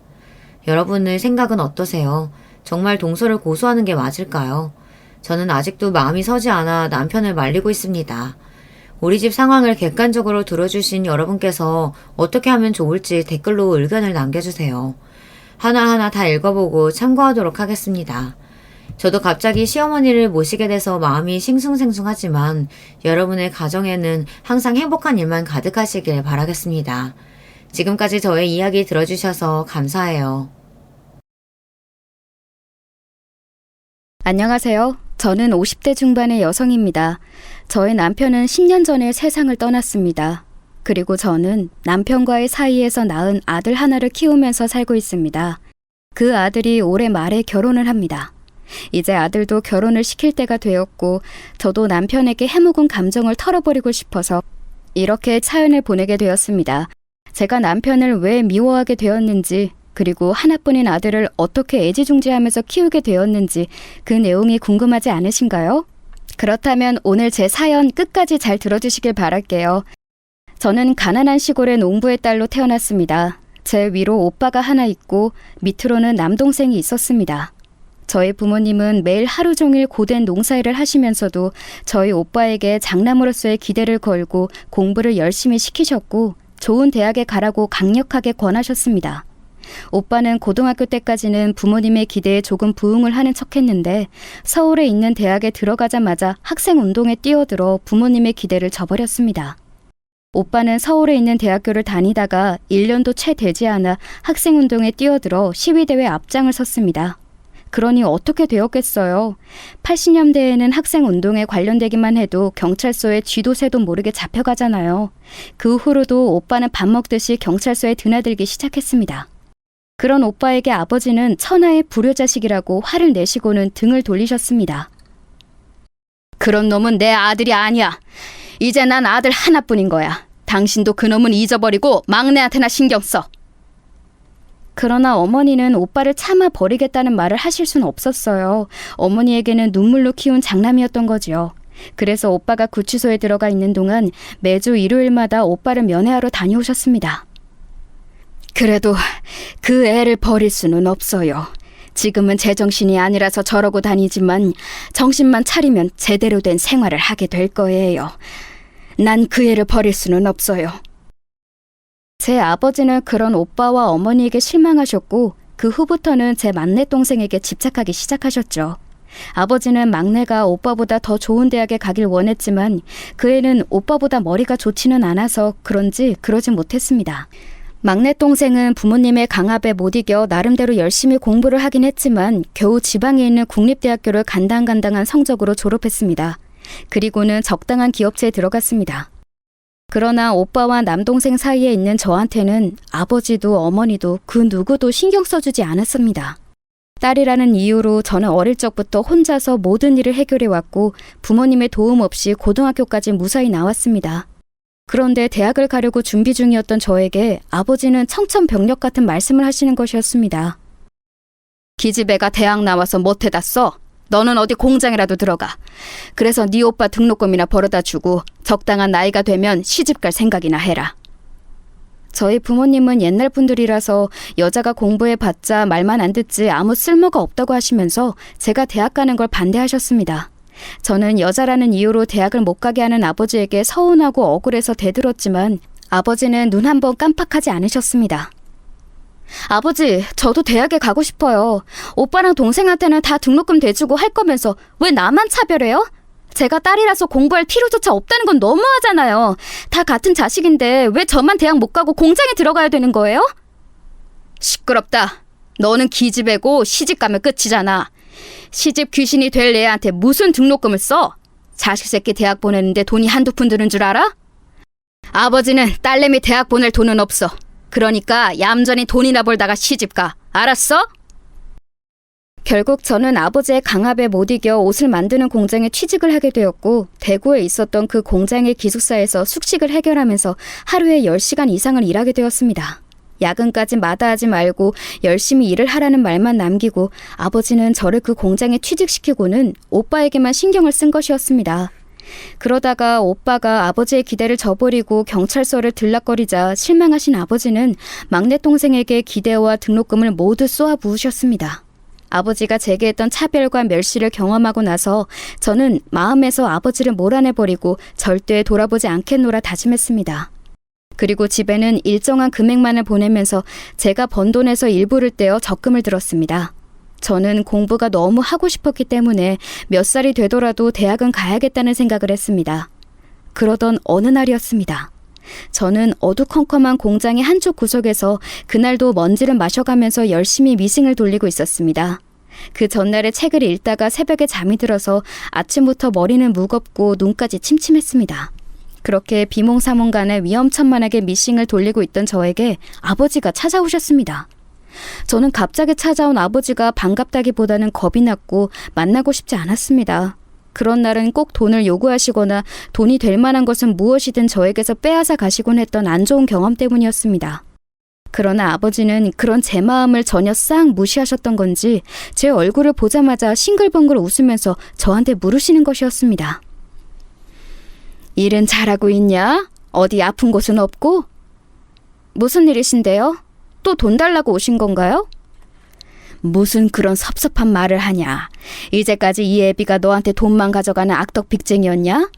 여러분의 생각은 어떠세요? 정말 동서를 고소하는 게 맞을까요? 저는 아직도 마음이 서지 않아 남편을 말리고 있습니다. 우리 집 상황을 객관적으로 들어주신 여러분께서 어떻게 하면 좋을지 댓글로 의견을 남겨주세요. 하나하나 다 읽어보고 참고하도록 하겠습니다. 저도 갑자기 시어머니를 모시게 돼서 마음이 싱숭생숭하지만 여러분의 가정에는 항상 행복한 일만 가득하시길 바라겠습니다. 지금까지 저의 이야기 들어주셔서 감사해요. 안녕하세요. 저는 50대 중반의 여성입니다. 저의 남편은 10년 전에 세상을 떠났습니다. 그리고 저는 남편과의 사이에서 낳은 아들 하나를 키우면서 살고 있습니다. 그 아들이 올해 말에 결혼을 합니다. 이제 아들도 결혼을 시킬 때가 되었고 저도 남편에게 해묵은 감정을 털어버리고 싶어서 이렇게 사연을 보내게 되었습니다. 제가 남편을 왜 미워하게 되었는지 그리고 하나뿐인 아들을 어떻게 애지중지하면서 키우게 되었는지 그 내용이 궁금하지 않으신가요? 그렇다면 오늘 제 사연 끝까지 잘 들어주시길 바랄게요. 저는 가난한 시골의 농부의 딸로 태어났습니다. 제 위로 오빠가 하나 있고 밑으로는 남동생이 있었습니다. 저희 부모님은 매일 하루 종일 고된 농사일을 하시면서도 저희 오빠에게 장남으로서의 기대를 걸고 공부를 열심히 시키셨고 좋은 대학에 가라고 강력하게 권하셨습니다. 오빠는 고등학교 때까지는 부모님의 기대에 조금 부응을 하는 척했는데 서울에 있는 대학에 들어가자마자 학생운동에 뛰어들어 부모님의 기대를 저버렸습니다. 오빠는 서울에 있는 대학교를 다니다가 1년도 채 되지 않아 학생운동에 뛰어들어 시위대회 앞장을 섰습니다. 그러니 어떻게 되었겠어요. 80년대에는 학생운동에 관련되기만 해도 경찰서에 쥐도 새도 모르게 잡혀가잖아요. 그 후로도 오빠는 밥 먹듯이 경찰서에 드나들기 시작했습니다. 그런 오빠에게 아버지는 천하의 불효자식이라고 화를 내시고는 등을 돌리셨습니다. 그런 놈은 내 아들이 아니야. 이제 난 아들 하나뿐인 거야. 당신도 그 놈은 잊어버리고 막내한테나 신경 써. 그러나 어머니는 오빠를 참아 버리겠다는 말을 하실 순 없었어요. 어머니에게는 눈물로 키운 장남이었던 거지요. 그래서 오빠가 구치소에 들어가 있는 동안 매주 일요일마다 오빠를 면회하러 다녀오셨습니다. 그래도 그 애를 버릴 수는 없어요. 지금은 제정신이 아니라서 저러고 다니지만 정신만 차리면 제대로 된 생활을 하게 될 거예요. 난 그 애를 버릴 수는 없어요. 제 아버지는 그런 오빠와 어머니에게 실망하셨고 그 후부터는 제 막내 동생에게 집착하기 시작하셨죠. 아버지는 막내가 오빠보다 더 좋은 대학에 가길 원했지만 그 애는 오빠보다 머리가 좋지는 않아서 그런지 그러지 못했습니다. 막내 동생은 부모님의 강압에 못 이겨 나름대로 열심히 공부를 하긴 했지만 겨우 지방에 있는 국립대학교를 간당간당한 성적으로 졸업했습니다. 그리고는 적당한 기업체에 들어갔습니다. 그러나 오빠와 남동생 사이에 있는 저한테는 아버지도 어머니도 그 누구도 신경 써주지 않았습니다. 딸이라는 이유로 저는 어릴 적부터 혼자서 모든 일을 해결해왔고 부모님의 도움 없이 고등학교까지 무사히 나왔습니다. 그런데 대학을 가려고 준비 중이었던 저에게 아버지는 청천벽력 같은 말씀을 하시는 것이었습니다. 기집애가 대학 나와서 못해다 써. 너는 어디 공장이라도 들어가. 그래서 네 오빠 등록금이나 벌어다 주고 적당한 나이가 되면 시집갈 생각이나 해라. 저희 부모님은 옛날 분들이라서 여자가 공부해봤자 말만 안 듣지 아무 쓸모가 없다고 하시면서 제가 대학 가는 걸 반대하셨습니다. 저는 여자라는 이유로 대학을 못 가게 하는 아버지에게 서운하고 억울해서 대들었지만 아버지는 눈 한 번 깜빡하지 않으셨습니다. 아버지, 저도 대학에 가고 싶어요. 오빠랑 동생한테는 다 등록금 대주고 할 거면서 왜 나만 차별해요? 제가 딸이라서 공부할 필요조차 없다는 건 너무하잖아요. 다 같은 자식인데 왜 저만 대학 못 가고 공장에 들어가야 되는 거예요? 시끄럽다. 너는 기집애고 시집 가면 끝이잖아. 시집 귀신이 될 애한테 무슨 등록금을 써? 자식 새끼 대학 보내는데 돈이 한두 푼 드는 줄 알아? 아버지는 딸내미 대학 보낼 돈은 없어. 그러니까 얌전히 돈이나 벌다가 시집 가. 알았어? 결국 저는 아버지의 강압에 못 이겨 옷을 만드는 공장에 취직을 하게 되었고, 대구에 있었던 그 공장의 기숙사에서 숙식을 해결하면서 하루에 10시간 이상을 일하게 되었습니다. 야근까지 마다하지 말고 열심히 일을 하라는 말만 남기고 아버지는 저를 그 공장에 취직시키고는 오빠에게만 신경을 쓴 것이었습니다. 그러다가 오빠가 아버지의 기대를 저버리고 경찰서를 들락거리자 실망하신 아버지는 막내 동생에게 기대와 등록금을 모두 쏘아 부으셨습니다. 아버지가 제게 했던 차별과 멸시를 경험하고 나서 저는 마음에서 아버지를 몰아내버리고 절대 돌아보지 않겠노라 다짐했습니다. 그리고 집에는 일정한 금액만을 보내면서 제가 번 돈에서 일부를 떼어 적금을 들었습니다. 저는 공부가 너무 하고 싶었기 때문에 몇 살이 되더라도 대학은 가야겠다는 생각을 했습니다. 그러던 어느 날이었습니다. 저는 어두컴컴한 공장의 한쪽 구석에서 그날도 먼지를 마셔가면서 열심히 미싱을 돌리고 있었습니다. 그 전날에 책을 읽다가 새벽에 잠이 들어서 아침부터 머리는 무겁고 눈까지 침침했습니다. 그렇게 비몽사몽간에 위험천만하게 미싱을 돌리고 있던 저에게 아버지가 찾아오셨습니다. 저는 갑자기 찾아온 아버지가 반갑다기보다는 겁이 났고 만나고 싶지 않았습니다. 그런 날은 꼭 돈을 요구하시거나 돈이 될 만한 것은 무엇이든 저에게서 빼앗아 가시곤 했던 안 좋은 경험 때문이었습니다. 그러나 아버지는 그런 제 마음을 전혀 싹 무시하셨던 건지 제 얼굴을 보자마자 싱글벙글 웃으면서 저한테 물으시는 것이었습니다. 일은 잘하고 있냐? 어디 아픈 곳은 없고? 무슨 일이신데요? 또 돈 달라고 오신 건가요? 무슨 그런 섭섭한 말을 하냐? 이제까지 이 애비가 너한테 돈만 가져가는 악덕 빅쟁이였냐?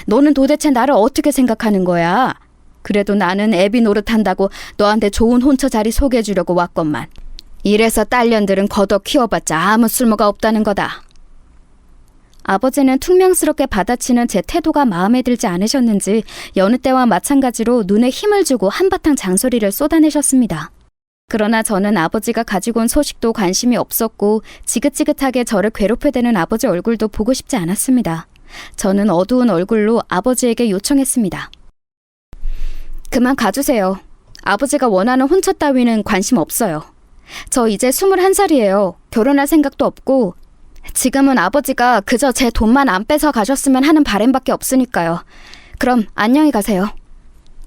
너는 도대체 나를 어떻게 생각하는 거야? 그래도 나는 애비 노릇한다고 너한테 좋은 혼처 자리 소개해주려고 왔건만. 이래서 딸년들은 걷어 키워봤자 아무 쓸모가 없다는 거다. 아버지는 퉁명스럽게 받아치는 제 태도가 마음에 들지 않으셨는지 여느 때와 마찬가지로 눈에 힘을 주고 한바탕 잔소리를 쏟아내셨습니다. 그러나 저는 아버지가 가지고 온 소식도 관심이 없었고 지긋지긋하게 저를 괴롭혀대는 아버지 얼굴도 보고 싶지 않았습니다. 저는 어두운 얼굴로 아버지에게 요청했습니다. 그만 가주세요. 아버지가 원하는 혼처 따위는 관심 없어요. 저 이제 21살이에요. 결혼할 생각도 없고 지금은 아버지가 그저 제 돈만 안 뺏어 가셨으면 하는 바람밖에 없으니까요. 그럼 안녕히 가세요.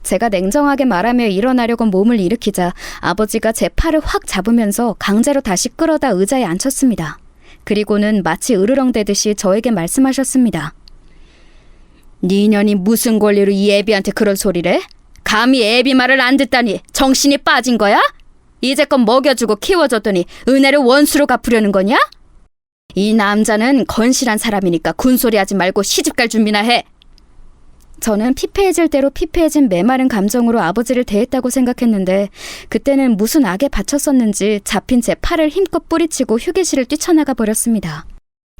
제가 냉정하게 말하며 일어나려고 몸을 일으키자 아버지가 제 팔을 확 잡으면서 강제로 다시 끌어다 의자에 앉혔습니다. 그리고는 마치 으르렁대듯이 저에게 말씀하셨습니다. 네 년이 무슨 권리로 이 애비한테 그런 소리를 해? 감히 애비 말을 안 듣다니 정신이 빠진 거야? 이제껏 먹여주고 키워줬더니 은혜를 원수로 갚으려는 거냐? 이 남자는 건실한 사람이니까 군소리하지 말고 시집갈 준비나 해. 저는 피폐해질 대로 피폐해진 메마른 감정으로 아버지를 대했다고 생각했는데 그때는 무슨 악에 바쳤었는지 잡힌 제 팔을 힘껏 뿌리치고 휴게실을 뛰쳐나가 버렸습니다.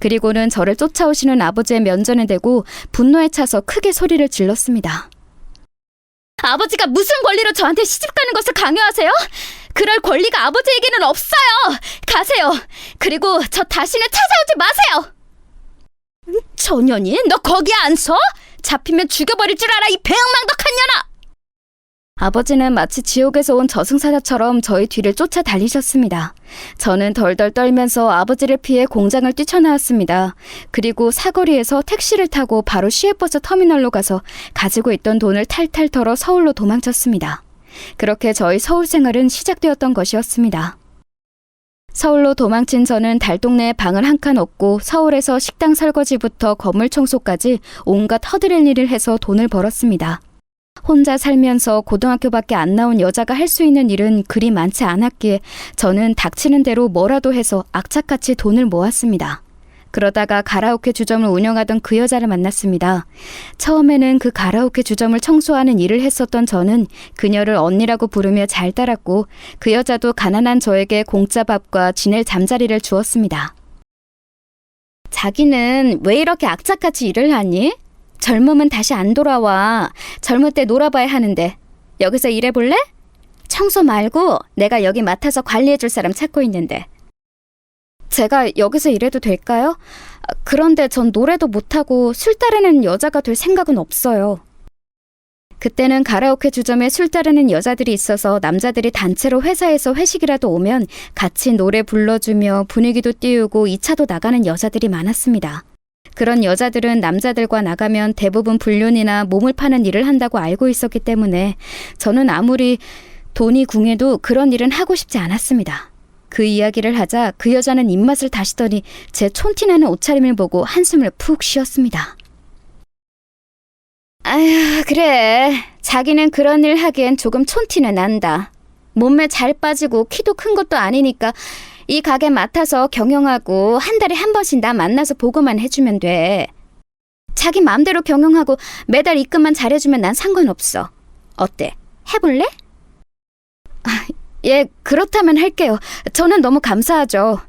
그리고는 저를 쫓아오시는 아버지의 면전에 대고 분노에 차서 크게 소리를 질렀습니다. 아버지가 무슨 권리로 저한테 시집가는 것을 강요하세요? 그럴 권리가 아버지에게는 없어요. 가세요. 그리고 저 다시는 찾아오지 마세요. 저년이 너 거기 안 서? 잡히면 죽여버릴 줄 알아 이 배은망덕한 년아. 아버지는 마치 지옥에서 온 저승사자처럼 저희 뒤를 쫓아 달리셨습니다. 저는 덜덜 떨면서 아버지를 피해 공장을 뛰쳐나왔습니다. 그리고 사거리에서 택시를 타고 바로 시외버스 터미널로 가서 가지고 있던 돈을 탈탈 털어 서울로 도망쳤습니다. 그렇게 저희 서울 생활은 시작되었던 것이었습니다. 서울로 도망친 저는 달동네에 방을 한 칸 얻고 서울에서 식당 설거지부터 건물 청소까지 온갖 허드렛 일을 해서 돈을 벌었습니다. 혼자 살면서 고등학교밖에 안 나온 여자가 할 수 있는 일은 그리 많지 않았기에 저는 닥치는 대로 뭐라도 해서 악착같이 돈을 모았습니다. 그러다가 가라오케 주점을 운영하던 그 여자를 만났습니다. 처음에는 그 가라오케 주점을 청소하는 일을 했었던 저는 그녀를 언니라고 부르며 잘 따랐고 그 여자도 가난한 저에게 공짜 밥과 지낼 잠자리를 주었습니다. 자기는 왜 이렇게 악착같이 일을 하니? 젊으면 다시 안 돌아와. 젊을 때 놀아봐야 하는데. 여기서 일해볼래? 청소 말고 내가 여기 맡아서 관리해줄 사람 찾고 있는데. 제가 여기서 일해도 될까요? 그런데 전 노래도 못하고 술 따르는 여자가 될 생각은 없어요. 그때는 가라오케 주점에 술 따르는 여자들이 있어서 남자들이 단체로 회사에서 회식이라도 오면 같이 노래 불러주며 분위기도 띄우고 2차도 나가는 여자들이 많았습니다. 그런 여자들은 남자들과 나가면 대부분 불륜이나 몸을 파는 일을 한다고 알고 있었기 때문에 저는 아무리 돈이 궁해도 그런 일은 하고 싶지 않았습니다. 그 이야기를 하자 그 여자는 입맛을 다시더니 제 촌티나는 옷차림을 보고 한숨을 푹 쉬었습니다. 아휴, 그래. 자기는 그런 일 하기엔 조금 촌티는 난다. 몸매 잘 빠지고 키도 큰 것도 아니니까 이 가게 맡아서 경영하고 한 달에 한 번씩 나 만나서 보고만 해주면 돼. 자기 마음대로 경영하고 매달 입금만 잘해주면 난 상관없어. 어때? 해볼래? 예, 그렇다면 할게요. 저는 너무 감사하죠.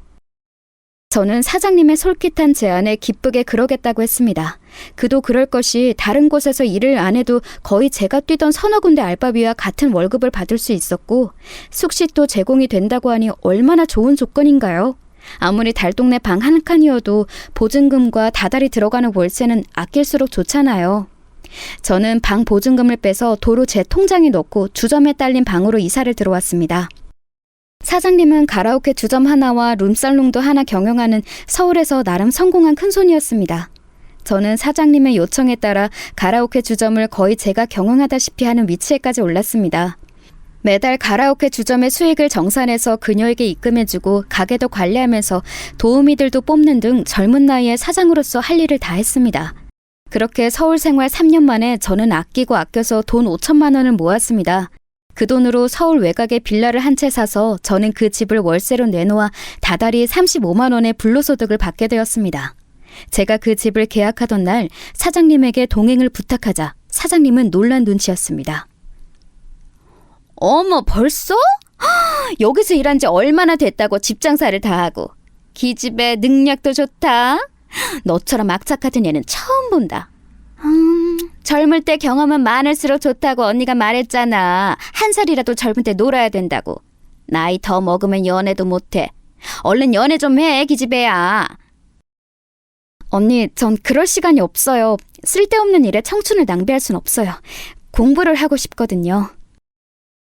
저는 사장님의 솔깃한 제안에 기쁘게 그러겠다고 했습니다. 그도 그럴 것이 다른 곳에서 일을 안 해도 거의 제가 뛰던 서너 군데 알바비와 같은 월급을 받을 수 있었고 숙식도 제공이 된다고 하니 얼마나 좋은 조건인가요? 아무리 달동네 방 한 칸이어도 보증금과 다달이 들어가는 월세는 아낄수록 좋잖아요. 저는 방 보증금을 빼서 도로 제 통장에 넣고 주점에 딸린 방으로 이사를 들어왔습니다. 사장님은 가라오케 주점 하나와 룸살롱도 하나 경영하는 서울에서 나름 성공한 큰손이었습니다. 저는 사장님의 요청에 따라 가라오케 주점을 거의 제가 경영하다시피 하는 위치에까지 올랐습니다. 매달 가라오케 주점의 수익을 정산해서 그녀에게 입금해주고 가게도 관리하면서 도우미들도 뽑는 등 젊은 나이에 사장으로서 할 일을 다 했습니다. 그렇게 서울 생활 3년 만에 저는 아끼고 아껴서 돈 5천만 원을 모았습니다. 그 돈으로 서울 외곽에 빌라를 한 채 사서 저는 그 집을 월세로 내놓아 다달이 35만 원의 불로소득을 받게 되었습니다. 제가 그 집을 계약하던 날 사장님에게 동행을 부탁하자 사장님은 놀란 눈치였습니다. 어머, 벌써? 여기서 일한 지 얼마나 됐다고 집 장사를 다 하고. 기집애 능력도 좋다. 너처럼 악착 같은 애는 처음 본다. 젊을 때 경험은 많을수록 좋다고 언니가 말했잖아. 한 살이라도 젊을 때 놀아야 된다고. 나이 더 먹으면 연애도 못해. 얼른 연애 좀 해, 기집애야. 언니, 전 그럴 시간이 없어요. 쓸데없는 일에 청춘을 낭비할 순 없어요. 공부를 하고 싶거든요.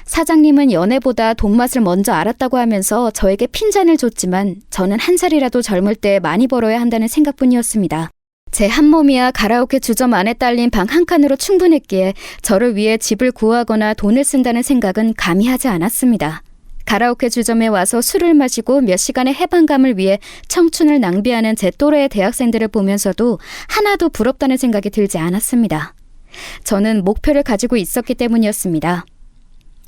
사장님은 연애보다 돈맛을 먼저 알았다고 하면서 저에게 핀잔을 줬지만 저는 한 살이라도 젊을 때 많이 벌어야 한다는 생각뿐이었습니다. 제 한 몸이야 가라오케 주점 안에 딸린 방 한 칸으로 충분했기에 저를 위해 집을 구하거나 돈을 쓴다는 생각은 감히 하지 않았습니다. 가라오케 주점에 와서 술을 마시고 몇 시간의 해방감을 위해 청춘을 낭비하는 제 또래의 대학생들을 보면서도 하나도 부럽다는 생각이 들지 않았습니다. 저는 목표를 가지고 있었기 때문이었습니다.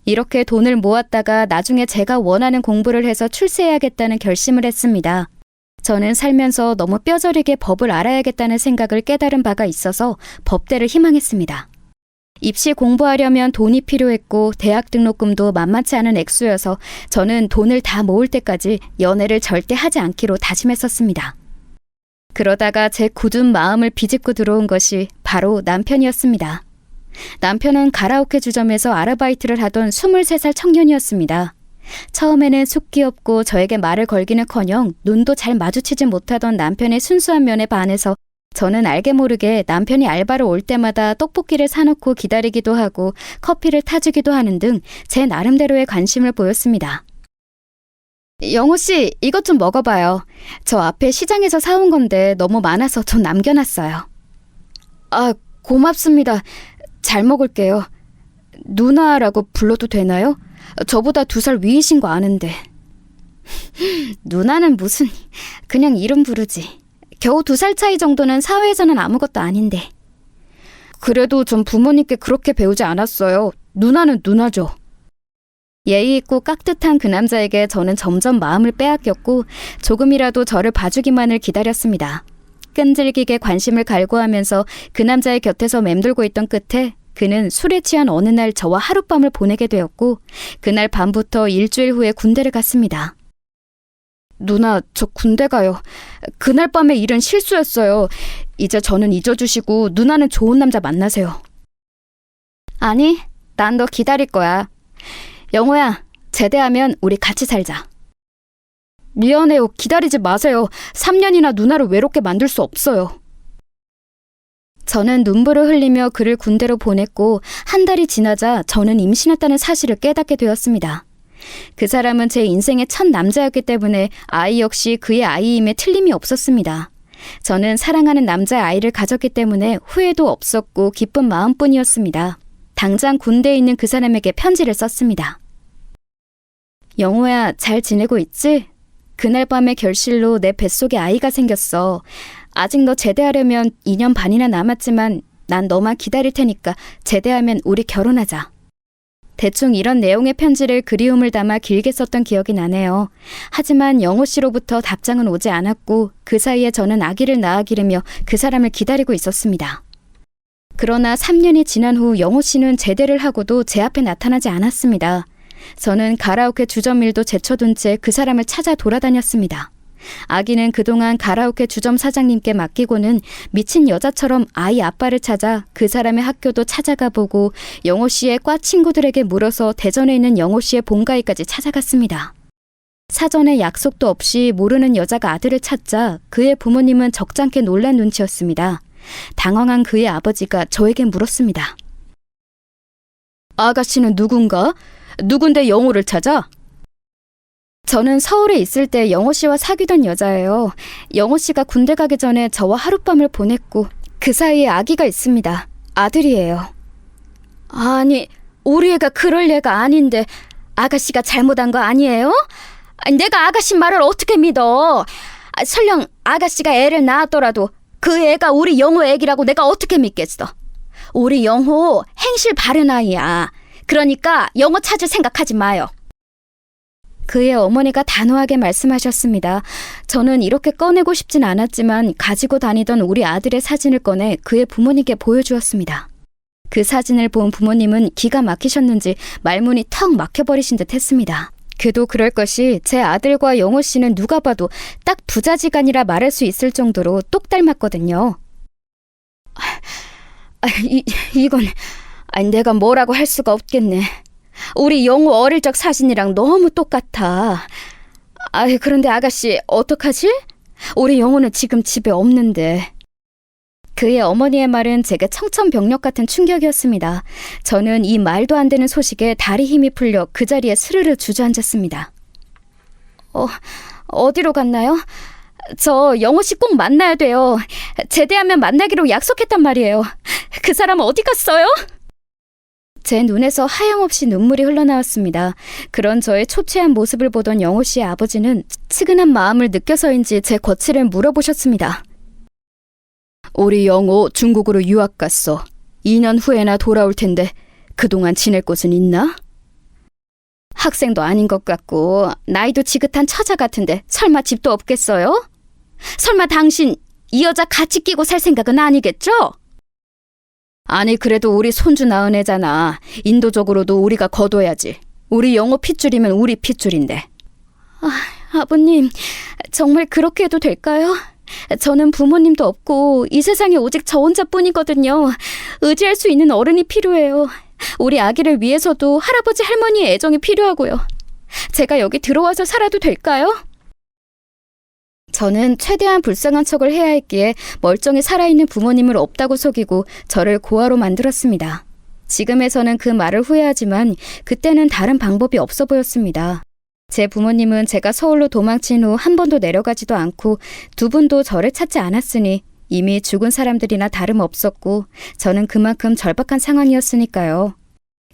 이렇게 돈을 모았다가 나중에 제가 원하는 공부를 해서 출세해야겠다는 결심을 했습니다. 저는 살면서 너무 뼈저리게 법을 알아야겠다는 생각을 깨달은 바가 있어서 법대를 희망했습니다. 입시 공부하려면 돈이 필요했고 대학 등록금도 만만치 않은 액수여서 저는 돈을 다 모을 때까지 연애를 절대 하지 않기로 다짐했었습니다. 그러다가 제 굳은 마음을 비집고 들어온 것이 바로 남편이었습니다. 남편은 가라오케 주점에서 아르바이트를 하던 23살 청년이었습니다. 처음에는 속 귀엽고 저에게 말을 걸기는커녕 눈도 잘 마주치지 못하던 남편의 순수한 면에 반해서 저는 알게 모르게 남편이 알바로 올 때마다 떡볶이를 사놓고 기다리기도 하고 커피를 타주기도 하는 등 제 나름대로의 관심을 보였습니다. 영호 씨, 이것 좀 먹어봐요. 저 앞에 시장에서 사온 건데 너무 많아서 좀 남겨놨어요. 아, 고맙습니다. 잘 먹을게요. 누나라고 불러도 되나요? 저보다 2살 위이신 거 아는데. 누나는 무슨, 그냥 이름 부르지. 겨우 2살 차이 정도는 사회에서는 아무것도 아닌데. 그래도 전 부모님께 그렇게 배우지 않았어요. 누나는 누나죠. 예의 있고 깍듯한 그 남자에게 저는 점점 마음을 빼앗겼고 조금이라도 저를 봐주기만을 기다렸습니다. 끈질기게 관심을 갈구하면서 그 남자의 곁에서 맴돌고 있던 끝에 그는 술에 취한 어느 날 저와 하룻밤을 보내게 되었고 그날 밤부터 일주일 후에 군대를 갔습니다. 누나, 저 군대 가요. 그날 밤의 일은 실수였어요. 이제 저는 잊어주시고 누나는 좋은 남자 만나세요. 아니, 난 너 기다릴 거야. 영호야, 제대하면 우리 같이 살자. 미안해요. 기다리지 마세요. 3년이나 누나를 외롭게 만들 수 없어요. 저는 눈물을 흘리며 그를 군대로 보냈고 한 달이 지나자 저는 임신했다는 사실을 깨닫게 되었습니다. 그 사람은 제 인생의 첫 남자였기 때문에 아이 역시 그의 아이임에 틀림이 없었습니다. 저는 사랑하는 남자의 아이를 가졌기 때문에 후회도 없었고 기쁜 마음뿐이었습니다. 당장 군대에 있는 그 사람에게 편지를 썼습니다. 영호야, 잘 지내고 있지? 그날 밤의 결실로 내 뱃속에 아이가 생겼어. 아직 너 제대하려면 2년 반이나 남았지만 난 너만 기다릴 테니까 제대하면 우리 결혼하자. 대충 이런 내용의 편지를 그리움을 담아 길게 썼던 기억이 나네요. 하지만 영호 씨로부터 답장은 오지 않았고 그 사이에 저는 아기를 낳아 기르며 그 사람을 기다리고 있었습니다. 그러나 3년이 지난 후 영호 씨는 제대를 하고도 제 앞에 나타나지 않았습니다. 저는 가라오케 주점 일도 제쳐둔 채 그 사람을 찾아 돌아다녔습니다. 아기는 그동안 가라오케 주점 사장님께 맡기고는 미친 여자처럼 아이 아빠를 찾아 그 사람의 학교도 찾아가 보고 영호 씨의 과 친구들에게 물어서 대전에 있는 영호 씨의 본가에까지 찾아갔습니다. 사전에 약속도 없이 모르는 여자가 아들을 찾자 그의 부모님은 적잖게 놀란 눈치였습니다. 당황한 그의 아버지가 저에게 물었습니다. 아가씨는 누군가? 누군데 영호를 찾아? 저는 서울에 있을 때 영호 씨와 사귀던 여자예요. 영호 씨가 군대 가기 전에 저와 하룻밤을 보냈고 그 사이에 아기가 있습니다. 아들이에요. 아니, 우리 애가 그럴 애가 아닌데 아가씨가 잘못한 거 아니에요? 내가 아가씨 말을 어떻게 믿어? 설령 아가씨가 애를 낳았더라도 그 애가 우리 영호 애기라고 내가 어떻게 믿겠어? 우리 영호 행실 바른 아이야. 그러니까 영호 찾을 생각하지 마요. 그의 어머니가 단호하게 말씀하셨습니다. 저는 이렇게 꺼내고 싶진 않았지만 가지고 다니던 우리 아들의 사진을 꺼내 그의 부모님께 보여주었습니다. 그 사진을 본 부모님은 기가 막히셨는지 말문이 턱 막혀버리신 듯 했습니다. 그도 그럴 것이 제 아들과 영호 씨는 누가 봐도 딱 부자지간이라 말할 수 있을 정도로 똑 닮았거든요. 이건 내가 뭐라고 할 수가 없겠네. 우리 영호 어릴 적 사진이랑 너무 똑같아. 그런데 아가씨 어떡하지? 우리 영호는 지금 집에 없는데. 그의 어머니의 말은 제게 청천벽력 같은 충격이었습니다. 저는 이 말도 안 되는 소식에 다리 힘이 풀려 그 자리에 스르르 주저앉았습니다. 어디로 갔나요? 저 영호 씨 꼭 만나야 돼요. 제대하면 만나기로 약속했단 말이에요. 그 사람 어디 갔어요? 제 눈에서 하염없이 눈물이 흘러나왔습니다. 그런 저의 초췌한 모습을 보던 영호 씨의 아버지는 측은한 마음을 느껴서인지 제 거취를 물어보셨습니다. 우리 영호 중국으로 유학 갔어. 2년 후에나 돌아올 텐데 그동안 지낼 곳은 있나? 학생도 아닌 것 같고 나이도 지긋한 처자 같은데 설마 집도 없겠어요? 설마 당신 이 여자 같이 끼고 살 생각은 아니겠죠? 아니 그래도 우리 손주 낳은 애잖아. 인도적으로도 우리가 거둬야지. 우리 영호 핏줄이면 우리 핏줄인데. 아버님 정말 그렇게 해도 될까요? 저는 부모님도 없고 이 세상에 오직 저 혼자뿐이거든요. 의지할 수 있는 어른이 필요해요. 우리 아기를 위해서도 할아버지 할머니의 애정이 필요하고요. 제가 여기 들어와서 살아도 될까요? 저는 최대한 불쌍한 척을 해야 했기에 멀쩡히 살아있는 부모님을 없다고 속이고 저를 고아로 만들었습니다. 지금에서는 그 말을 후회하지만 그때는 다른 방법이 없어 보였습니다. 제 부모님은 제가 서울로 도망친 후 한 번도 내려가지도 않고 두 분도 저를 찾지 않았으니 이미 죽은 사람들이나 다름없었고 저는 그만큼 절박한 상황이었으니까요.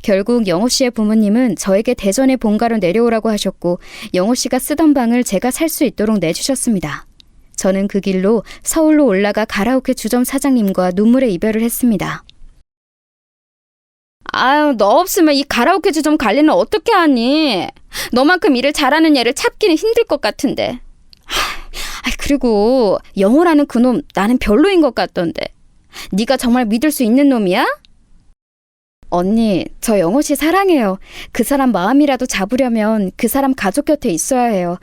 결국 영호 씨의 부모님은 저에게 대전의 본가로 내려오라고 하셨고 영호 씨가 쓰던 방을 제가 살 수 있도록 내주셨습니다. 저는 그 길로 서울로 올라가 가라오케 주점 사장님과 눈물의 이별을 했습니다. 아유, 너 없으면 이 가라오케 좀 관리는 어떻게 하니? 너만큼 일을 잘하는 애를 찾기는 힘들 것 같은데. 그리고 영호라는 그놈 나는 별로인 것 같던데. 네가 정말 믿을 수 있는 놈이야? 언니, 저 영호 씨 사랑해요. 그 사람 마음이라도 잡으려면 그 사람 가족 곁에 있어야 해요.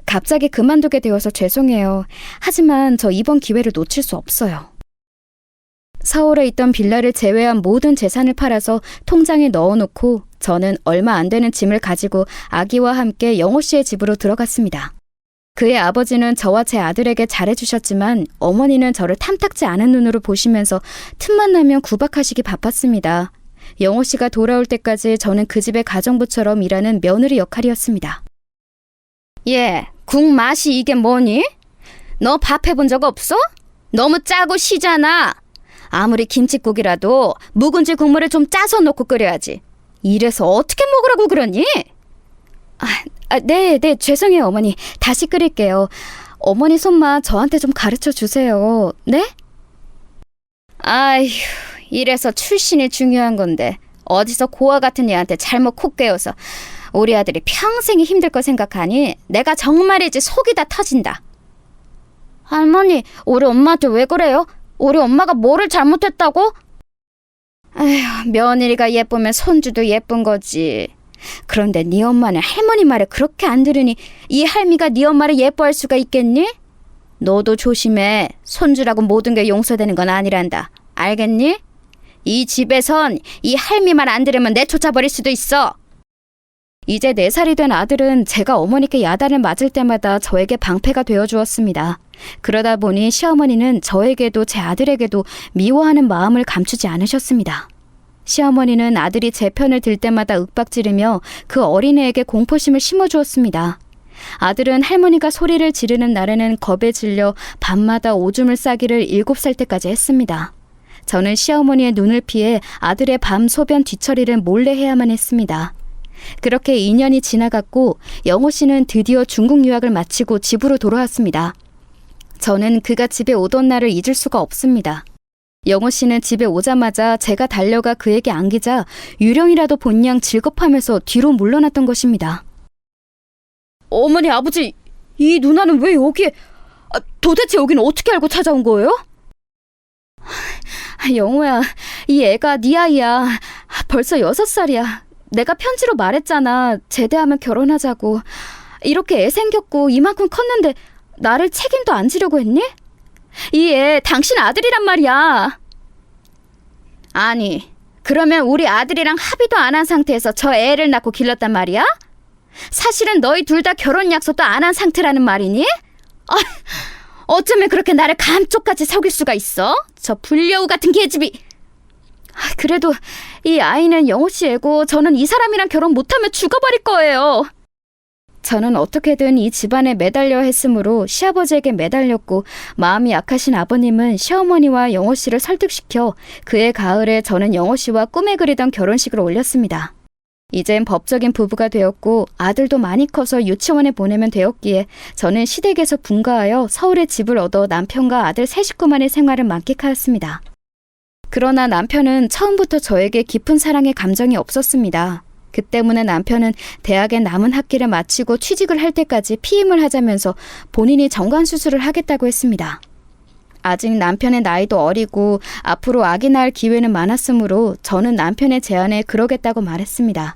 갑자기 그만두게 되어서 죄송해요. 하지만 저 이번 기회를 놓칠 수 없어요. 서울에 있던 빌라를 제외한 모든 재산을 팔아서 통장에 넣어놓고 저는 얼마 안 되는 짐을 가지고 아기와 함께 영호 씨의 집으로 들어갔습니다. 그의 아버지는 저와 제 아들에게 잘해주셨지만 어머니는 저를 탐탁지 않은 눈으로 보시면서 틈만 나면 구박하시기 바빴습니다. 영호 씨가 돌아올 때까지 저는 그 집의 가정부처럼 일하는 며느리 역할이었습니다. 예, 국 맛이 이게 뭐니? 너 밥 해본 적 없어? 너무 짜고 시잖아. 아무리 김칫국이라도 묵은지 국물을 좀 짜서 넣고 끓여야지. 이래서 어떻게 먹으라고 그러니? 네, 죄송해요, 어머니. 다시 끓일게요. 어머니 손맛 저한테 좀 가르쳐 주세요. 네? 아휴, 이래서 출신이 중요한 건데 어디서 고아 같은 애한테 잘못 콕 깨워서 우리 아들이 평생이 힘들 거 생각하니 내가 정말이지 속이 다 터진다. 할머니, 우리 엄마한테 왜 그래요? 우리 엄마가 뭐를 잘못했다고? 에휴, 며느리가 예쁘면 손주도 예쁜 거지. 그런데 네 엄마는 할머니 말을 그렇게 안 들으니 이 할미가 네 엄마를 예뻐할 수가 있겠니? 너도 조심해. 손주라고 모든 게 용서되는 건 아니란다. 알겠니? 이 집에선 이 할미 말 안 들으면 내쫓아버릴 수도 있어. 이제 4살이 된 아들은 제가 어머니께 야단을 맞을 때마다 저에게 방패가 되어주었습니다. 그러다 보니 시어머니는 저에게도 제 아들에게도 미워하는 마음을 감추지 않으셨습니다. 시어머니는 아들이 제 편을 들 때마다 윽박지르며 그 어린애에게 공포심을 심어주었습니다. 아들은 할머니가 소리를 지르는 날에는 겁에 질려 밤마다 오줌을 싸기를 7살 때까지 했습니다. 저는 시어머니의 눈을 피해 아들의 밤 소변 뒤처리를 몰래 해야만 했습니다. 그렇게 2년이 지나갔고 영호 씨는 드디어 중국 유학을 마치고 집으로 돌아왔습니다. 저는 그가 집에 오던 날을 잊을 수가 없습니다. 영호 씨는 집에 오자마자 제가 달려가 그에게 안기자 유령이라도 본 양 질겁하면서 뒤로 물러났던 것입니다. 어머니, 아버지, 이 누나는 왜 여기에... 도대체 여기는 어떻게 알고 찾아온 거예요? 영호야, 이 애가 네 아이야. 벌써 6살이야. 내가 편지로 말했잖아. 제대하면 결혼하자고. 이렇게 애 생겼고 이만큼 컸는데 나를 책임도 안 지려고 했니? 이 애 당신 아들이란 말이야. 아니, 그러면 우리 아들이랑 합의도 안 한 상태에서 저 애를 낳고 길렀단 말이야? 사실은 너희 둘 다 결혼 약속도 안 한 상태라는 말이니? 어쩌면 그렇게 나를 감쪽같이 속일 수가 있어? 저 불려우 같은 계집이. 그래도 이 아이는 영호 씨 애고 저는 이 사람이랑 결혼 못하면 죽어버릴 거예요. 저는 어떻게든 이 집안에 매달려 했으므로 시아버지에게 매달렸고 마음이 약하신 아버님은 시어머니와 영호 씨를 설득시켜 그해 가을에 저는 영호 씨와 꿈에 그리던 결혼식을 올렸습니다. 이젠 법적인 부부가 되었고 아들도 많이 커서 유치원에 보내면 되었기에 저는 시댁에서 분가하여 서울에 집을 얻어 남편과 아들 세 식구만의 생활을 만끽하였습니다. 그러나 남편은 처음부터 저에게 깊은 사랑의 감정이 없었습니다. 그 때문에 남편은 대학의 남은 학기를 마치고 취직을 할 때까지 피임을 하자면서 본인이 정관수술을 하겠다고 했습니다. 아직 남편의 나이도 어리고 앞으로 아기 낳을 기회는 많았으므로 저는 남편의 제안에 그러겠다고 말했습니다.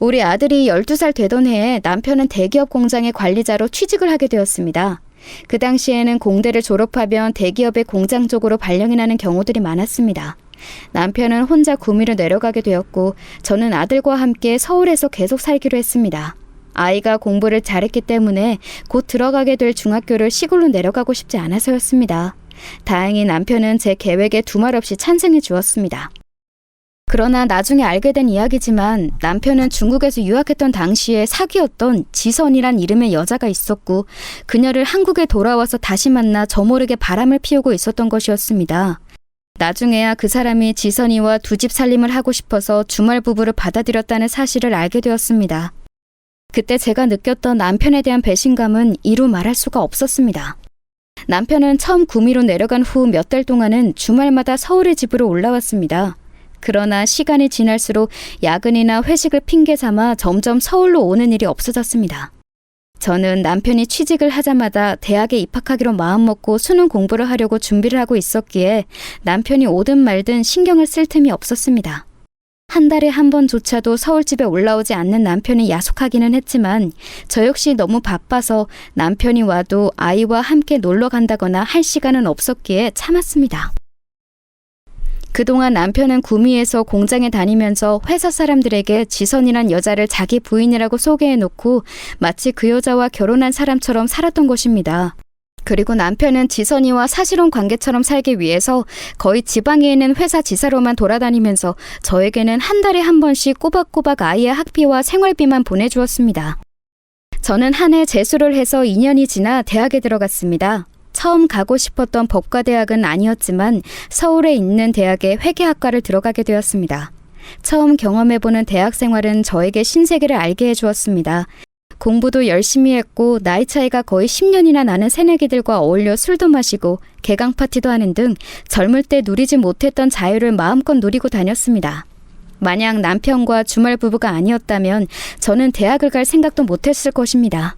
우리 아들이 12살 되던 해에 남편은 대기업 공장의 관리자로 취직을 하게 되었습니다. 그 당시에는 공대를 졸업하면 대기업의 공장 쪽으로 발령이 나는 경우들이 많았습니다. 남편은 혼자 구미로 내려가게 되었고 저는 아들과 함께 서울에서 계속 살기로 했습니다. 아이가 공부를 잘했기 때문에 곧 들어가게 될 중학교를 시골로 내려가고 싶지 않아서였습니다. 다행히 남편은 제 계획에 두말 없이 찬성해 주었습니다. 그러나 나중에 알게 된 이야기지만 남편은 중국에서 유학했던 당시에 사귀었던 지선이란 이름의 여자가 있었고 그녀를 한국에 돌아와서 다시 만나 저 모르게 바람을 피우고 있었던 것이었습니다. 나중에야 그 사람이 지선이와 두 집 살림을 하고 싶어서 주말 부부를 받아들였다는 사실을 알게 되었습니다. 그때 제가 느꼈던 남편에 대한 배신감은 이루 말할 수가 없었습니다. 남편은 처음 구미로 내려간 후 몇 달 동안은 주말마다 서울의 집으로 올라왔습니다. 그러나 시간이 지날수록 야근이나 회식을 핑계 삼아 점점 서울로 오는 일이 없어졌습니다. 저는 남편이 취직을 하자마자 대학에 입학하기로 마음먹고 수능 공부를 하려고 준비를 하고 있었기에 남편이 오든 말든 신경을 쓸 틈이 없었습니다. 한 달에 한 번조차도 서울집에 올라오지 않는 남편이 야속하기는 했지만 저 역시 너무 바빠서 남편이 와도 아이와 함께 놀러 간다거나 할 시간은 없었기에 참았습니다. 그동안 남편은 구미에서 공장에 다니면서 회사 사람들에게 지선이란 여자를 자기 부인이라고 소개해놓고 마치 그 여자와 결혼한 사람처럼 살았던 것입니다. 그리고 남편은 지선이와 사실혼 관계처럼 살기 위해서 거의 지방에 있는 회사 지사로만 돌아다니면서 저에게는 한 달에 한 번씩 꼬박꼬박 아이의 학비와 생활비만 보내주었습니다. 저는 한 해 재수를 해서 2년이 지나 대학에 들어갔습니다. 처음 가고 싶었던 법과대학은 아니었지만 서울에 있는 대학의 회계학과를 들어가게 되었습니다. 처음 경험해보는 대학 생활은 저에게 신세계를 알게 해주었습니다. 공부도 열심히 했고 나이 차이가 거의 10년이나 나는 새내기들과 어울려 술도 마시고 개강 파티도 하는 등 젊을 때 누리지 못했던 자유를 마음껏 누리고 다녔습니다. 만약 남편과 주말 부부가 아니었다면 저는 대학을 갈 생각도 못했을 것입니다.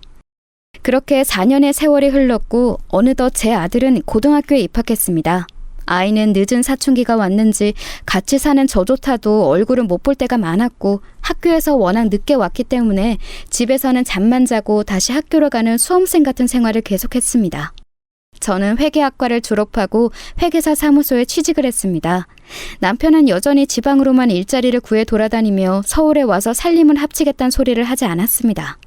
그렇게 4년의 세월이 흘렀고 어느덧 제 아들은 고등학교에 입학했습니다. 아이는 늦은 사춘기가 왔는지 같이 사는 저조차도 얼굴을 못 볼 때가 많았고 학교에서 워낙 늦게 왔기 때문에 집에서는 잠만 자고 다시 학교로 가는 수험생 같은 생활을 계속했습니다. 저는 회계학과를 졸업하고 회계사 사무소에 취직을 했습니다. 남편은 여전히 지방으로만 일자리를 구해 돌아다니며 서울에 와서 살림을 합치겠다는 소리를 하지 않았습니다.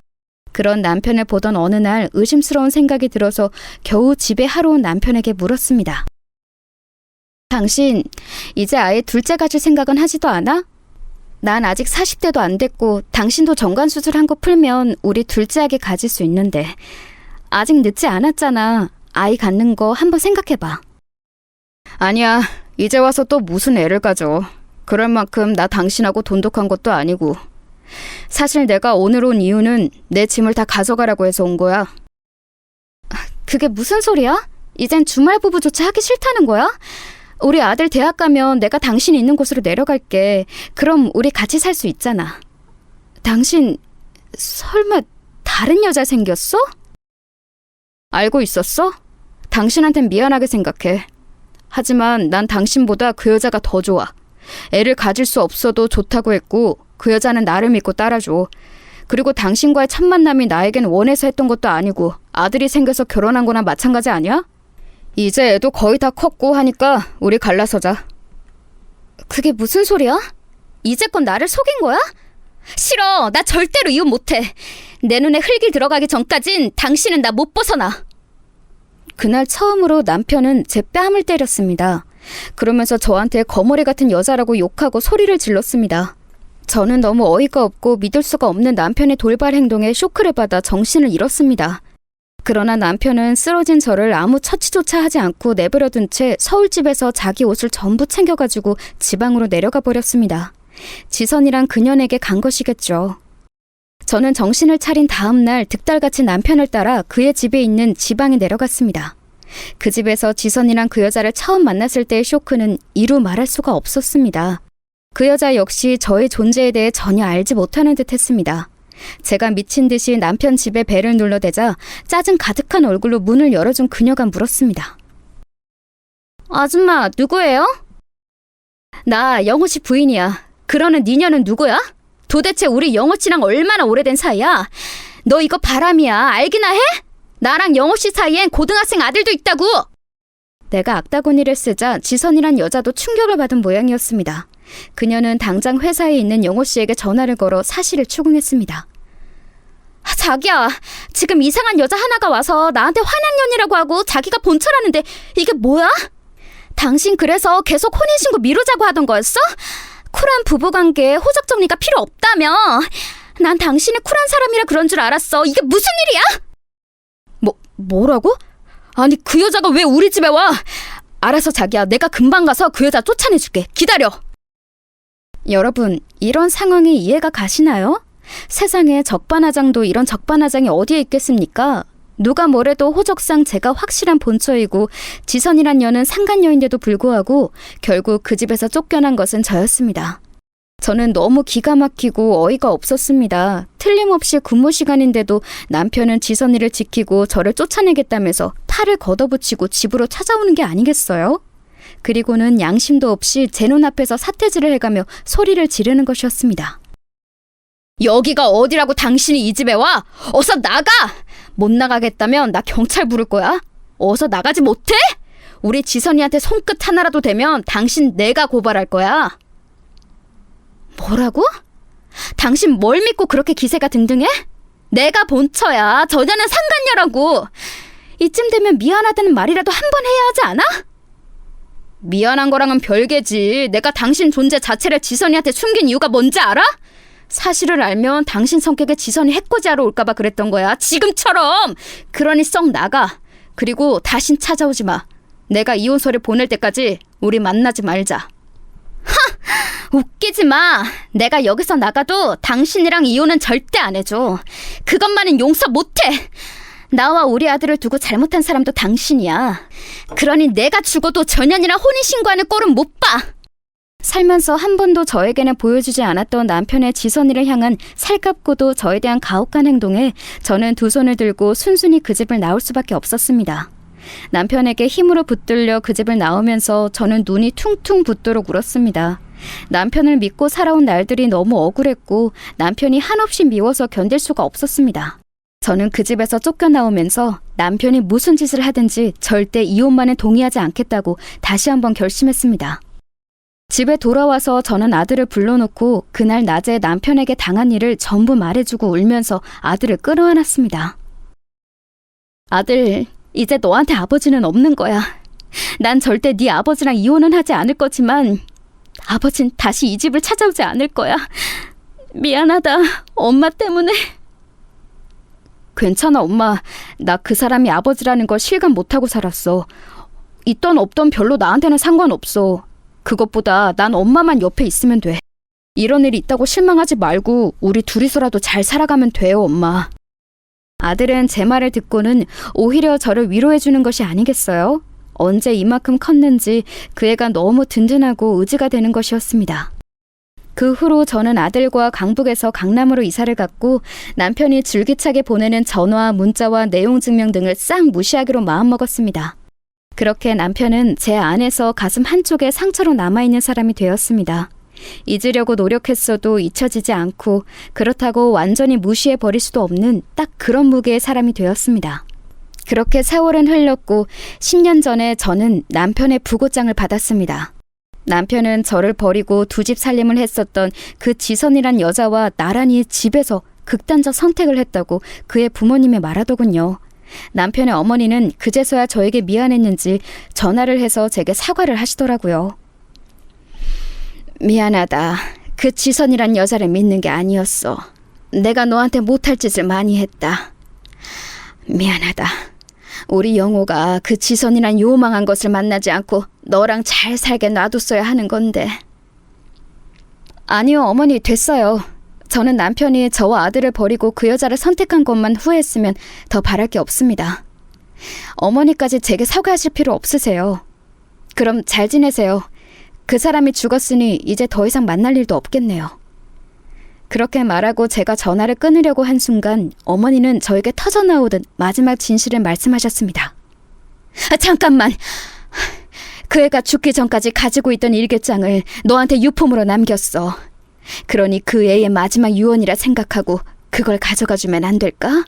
그런 남편을 보던 어느 날 의심스러운 생각이 들어서 겨우 집에 하러 온 남편에게 물었습니다. 당신 이제 아예 둘째 가질 생각은 하지도 않아? 난 아직 40대도 안 됐고 당신도 정관수술한 거 풀면 우리 둘째 아기 가질 수 있는데 아직 늦지 않았잖아. 아이 갖는 거 한번 생각해봐. 아니야. 이제 와서 또 무슨 애를 가져. 그럴 만큼 나 당신하고 돈독한 것도 아니고. 사실 내가 오늘 온 이유는 내 짐을 다 가져가라고 해서 온 거야. 그게 무슨 소리야? 이젠 주말 부부조차 하기 싫다는 거야? 우리 아들 대학 가면 내가 당신 있는 곳으로 내려갈게. 그럼 우리 같이 살 수 있잖아. 당신 설마 다른 여자 생겼어? 알고 있었어? 당신한텐 미안하게 생각해. 하지만 난 당신보다 그 여자가 더 좋아. 애를 가질 수 없어도 좋다고 했고 그 여자는 나를 믿고 따라줘. 그리고 당신과의 첫 만남이 나에겐 원해서 했던 것도 아니고 아들이 생겨서 결혼한 거나 마찬가지 아니야? 이제 애도 거의 다 컸고 하니까 우리 갈라서자. 그게 무슨 소리야? 이제껏 나를 속인 거야? 싫어. 나 절대로 이혼 못해. 내 눈에 흙이 들어가기 전까진 당신은 나 못 벗어나. 그날 처음으로 남편은 제 뺨을 때렸습니다. 그러면서 저한테 거머리 같은 여자라고 욕하고 소리를 질렀습니다. 저는 너무 어이가 없고 믿을 수가 없는 남편의 돌발 행동에 쇼크를 받아 정신을 잃었습니다. 그러나 남편은 쓰러진 저를 아무 처치조차 하지 않고 내버려둔 채 서울집에서 자기 옷을 전부 챙겨가지고 지방으로 내려가 버렸습니다. 지선이란 그년에게 간 것이겠죠. 저는 정신을 차린 다음 날 득달같이 남편을 따라 그의 집에 있는 지방에 내려갔습니다. 그 집에서 지선이란 그 여자를 처음 만났을 때의 쇼크는 이루 말할 수가 없었습니다. 그 여자 역시 저의 존재에 대해 전혀 알지 못하는 듯 했습니다. 제가 미친 듯이 남편 집에 벨을 눌러대자 짜증 가득한 얼굴로 문을 열어준 그녀가 물었습니다. 아줌마, 누구예요? 나 영호 씨 부인이야. 그러는 니녀는 누구야? 도대체 우리 영호 씨랑 얼마나 오래된 사이야? 너 이거 바람이야. 알기나 해? 나랑 영호 씨 사이엔 고등학생 아들도 있다고! 내가 악다구니를 쓰자 지선이란 여자도 충격을 받은 모양이었습니다. 그녀는 당장 회사에 있는 영호 씨에게 전화를 걸어 사실을 추궁했습니다. 자기야, 지금 이상한 여자 하나가 와서 나한테 환양년이라고 하고 자기가 본처라는데 이게 뭐야? 당신 그래서 계속 혼인신고 미루자고 하던 거였어? 쿨한 부부관계에 호적 정리가 필요 없다며. 난 당신이 쿨한 사람이라 그런 줄 알았어. 이게 무슨 일이야? 뭐라고? 아니 그 여자가 왜 우리 집에 와? 알았어 자기야, 내가 금방 가서 그 여자 쫓아내줄게. 기다려. 여러분, 이런 상황이 이해가 가시나요? 세상에 적반하장도 이런 적반하장이 어디에 있겠습니까? 누가 뭐래도 호적상 제가 확실한 본처이고 지선이란 여는 상간녀인데도 불구하고 결국 그 집에서 쫓겨난 것은 저였습니다. 저는 너무 기가 막히고 어이가 없었습니다. 틀림없이 근무 시간인데도 남편은 지선이를 지키고 저를 쫓아내겠다면서 팔을 걷어붙이고 집으로 찾아오는 게 아니겠어요? 그리고는 양심도 없이 제 눈앞에서 사태질을 해가며 소리를 지르는 것이었습니다. 여기가 어디라고 당신이 이 집에 와? 어서 나가! 못 나가겠다면 나 경찰 부를 거야. 어서 나가지 못해? 우리 지선이한테 손끝 하나라도 대면 당신 내가 고발할 거야. 뭐라고? 당신 뭘 믿고 그렇게 기세가 등등해? 내가 본처야. 저녀는 상간녀라고. 이쯤 되면 미안하다는 말이라도 한 번 해야 하지 않아? 미안한 거랑은 별개지. 내가 당신 존재 자체를 지선이한테 숨긴 이유가 뭔지 알아? 사실을 알면 당신 성격에 지선이 해코지하러 올까봐 그랬던 거야. 지금처럼. 그러니 썩 나가. 그리고 다신 찾아오지 마. 내가 이혼서를 보낼 때까지 우리 만나지 말자. 웃기지 마. 내가 여기서 나가도 당신이랑 이혼은 절대 안 해줘. 그것만은 용서 못해. 나와 우리 아들을 두고 잘못한 사람도 당신이야. 그러니 내가 죽어도 전현이랑 혼인신고하는 꼴은 못 봐. 살면서 한 번도 저에게는 보여주지 않았던 남편의 지선이를 향한 살갑고도 저에 대한 가혹한 행동에 저는 두 손을 들고 순순히 그 집을 나올 수밖에 없었습니다. 남편에게 힘으로 붙들려 그 집을 나오면서 저는 눈이 퉁퉁 붓도록 울었습니다. 남편을 믿고 살아온 날들이 너무 억울했고 남편이 한없이 미워서 견딜 수가 없었습니다. 저는 그 집에서 쫓겨나오면서 남편이 무슨 짓을 하든지 절대 이혼만은 동의하지 않겠다고 다시 한번 결심했습니다. 집에 돌아와서 저는 아들을 불러놓고 그날 낮에 남편에게 당한 일을 전부 말해주고 울면서 아들을 끌어안았습니다. 아들, 이제 너한테 아버지는 없는 거야. 난 절대 네 아버지랑 이혼은 하지 않을 거지만 아버진 다시 이 집을 찾아오지 않을 거야. 미안하다. 엄마 때문에. 괜찮아, 엄마. 나 그 사람이 아버지라는 걸 실감 못하고 살았어. 있던 없던 별로 나한테는 상관없어. 그것보다 난 엄마만 옆에 있으면 돼. 이런 일이 있다고 실망하지 말고 우리 둘이서라도 잘 살아가면 돼요, 엄마. 아들은 제 말을 듣고는 오히려 저를 위로해주는 것이 아니겠어요? 언제 이만큼 컸는지 그 애가 너무 든든하고 의지가 되는 것이었습니다. 그 후로 저는 아들과 강북에서 강남으로 이사를 갔고 남편이 줄기차게 보내는 전화, 문자와 내용 증명 등을 싹 무시하기로 마음먹었습니다. 그렇게 남편은 제 안에서 가슴 한쪽에 상처로 남아있는 사람이 되었습니다. 잊으려고 노력했어도 잊혀지지 않고 그렇다고 완전히 무시해버릴 수도 없는 딱 그런 무게의 사람이 되었습니다. 그렇게 세월은 흘렀고 10년 전에 저는 남편의 부고장을 받았습니다. 남편은 저를 버리고 두 집 살림을 했었던 그 지선이란 여자와 나란히 집에서 극단적 선택을 했다고 그의 부모님이 말하더군요. 남편의 어머니는 그제서야 저에게 미안했는지 전화를 해서 제게 사과를 하시더라고요. 미안하다. 그 지선이란 여자를 믿는 게 아니었어. 내가 너한테 못할 짓을 많이 했다. 미안하다. 우리 영호가 그 지선이란 요망한 것을 만나지 않고 너랑 잘 살게 놔뒀어야 하는 건데. 아니요, 어머니, 됐어요. 저는 남편이 저와 아들을 버리고 그 여자를 선택한 것만 후회했으면 더 바랄 게 없습니다. 어머니까지 제게 사과하실 필요 없으세요. 그럼 잘 지내세요. 그 사람이 죽었으니 이제 더 이상 만날 일도 없겠네요. 그렇게 말하고 제가 전화를 끊으려고 한 순간 어머니는 저에게 터져나오듯 마지막 진실을 말씀하셨습니다. 잠깐만! 그 애가 죽기 전까지 가지고 있던 일기장을 너한테 유품으로 남겼어. 그러니 그 애의 마지막 유언이라 생각하고 그걸 가져가주면 안 될까?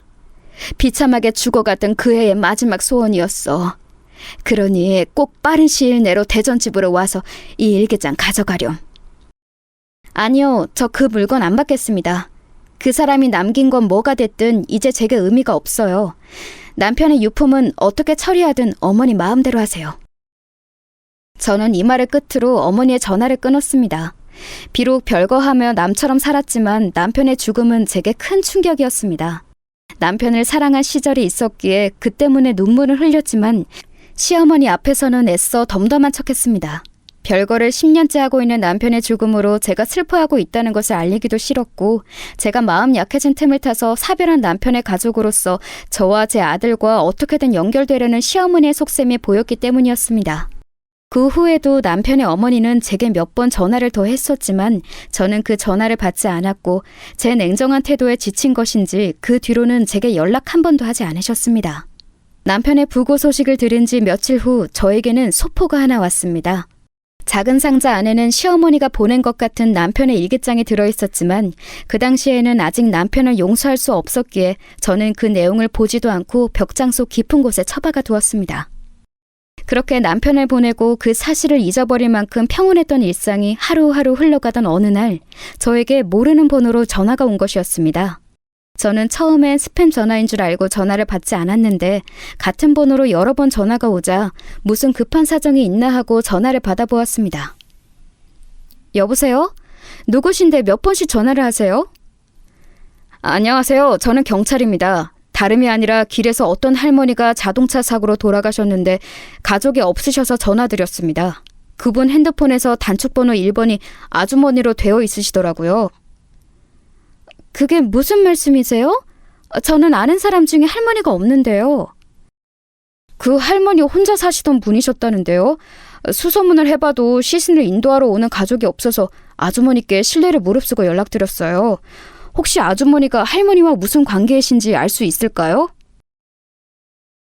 비참하게 죽어갔던 그 애의 마지막 소원이었어. 그러니 꼭 빠른 시일 내로 대전집으로 와서 이 일기장 가져가렴. 아니요, 저 그 물건 안 받겠습니다. 그 사람이 남긴 건 뭐가 됐든 이제 제게 의미가 없어요. 남편의 유품은 어떻게 처리하든 어머니 마음대로 하세요. 저는 이 말을 끝으로 어머니의 전화를 끊었습니다. 비록 별거하며 남처럼 살았지만 남편의 죽음은 제게 큰 충격이었습니다. 남편을 사랑한 시절이 있었기에 그 때문에 눈물을 흘렸지만 시어머니 앞에서는 애써 덤덤한 척했습니다. 별거를 10년째 하고 있는 남편의 죽음으로 제가 슬퍼하고 있다는 것을 알리기도 싫었고, 제가 마음 약해진 틈을 타서 사별한 남편의 가족으로서 저와 제 아들과 어떻게든 연결되려는 시어머니의 속셈이 보였기 때문이었습니다. 그 후에도 남편의 어머니는 제게 몇 번 전화를 더 했었지만 저는 그 전화를 받지 않았고, 제 냉정한 태도에 지친 것인지 그 뒤로는 제게 연락 한 번도 하지 않으셨습니다. 남편의 부고 소식을 들은 지 며칠 후 저에게는 소포가 하나 왔습니다. 작은 상자 안에는 시어머니가 보낸 것 같은 남편의 일기장이 들어있었지만 그 당시에는 아직 남편을 용서할 수 없었기에 저는 그 내용을 보지도 않고 벽장 속 깊은 곳에 처박아 두었습니다. 그렇게 남편을 보내고 그 사실을 잊어버릴 만큼 평온했던 일상이 하루하루 흘러가던 어느 날 저에게 모르는 번호로 전화가 온 것이었습니다. 저는 처음엔 스팸 전화인 줄 알고 전화를 받지 않았는데 같은 번호로 여러 번 전화가 오자 무슨 급한 사정이 있나 하고 전화를 받아보았습니다. 여보세요? 누구신데 몇 번씩 전화를 하세요? 안녕하세요. 저는 경찰입니다. 다름이 아니라 길에서 어떤 할머니가 자동차 사고로 돌아가셨는데 가족이 없으셔서 전화드렸습니다. 그분 핸드폰에서 단축번호 1번이 아주머니로 되어 있으시더라고요. 그게 무슨 말씀이세요? 저는 아는 사람 중에 할머니가 없는데요. 그 할머니 혼자 사시던 분이셨다는데요. 수소문을 해봐도 시신을 인도하러 오는 가족이 없어서 아주머니께 신뢰를 무릅쓰고 연락드렸어요. 혹시 아주머니가 할머니와 무슨 관계이신지 알 수 있을까요?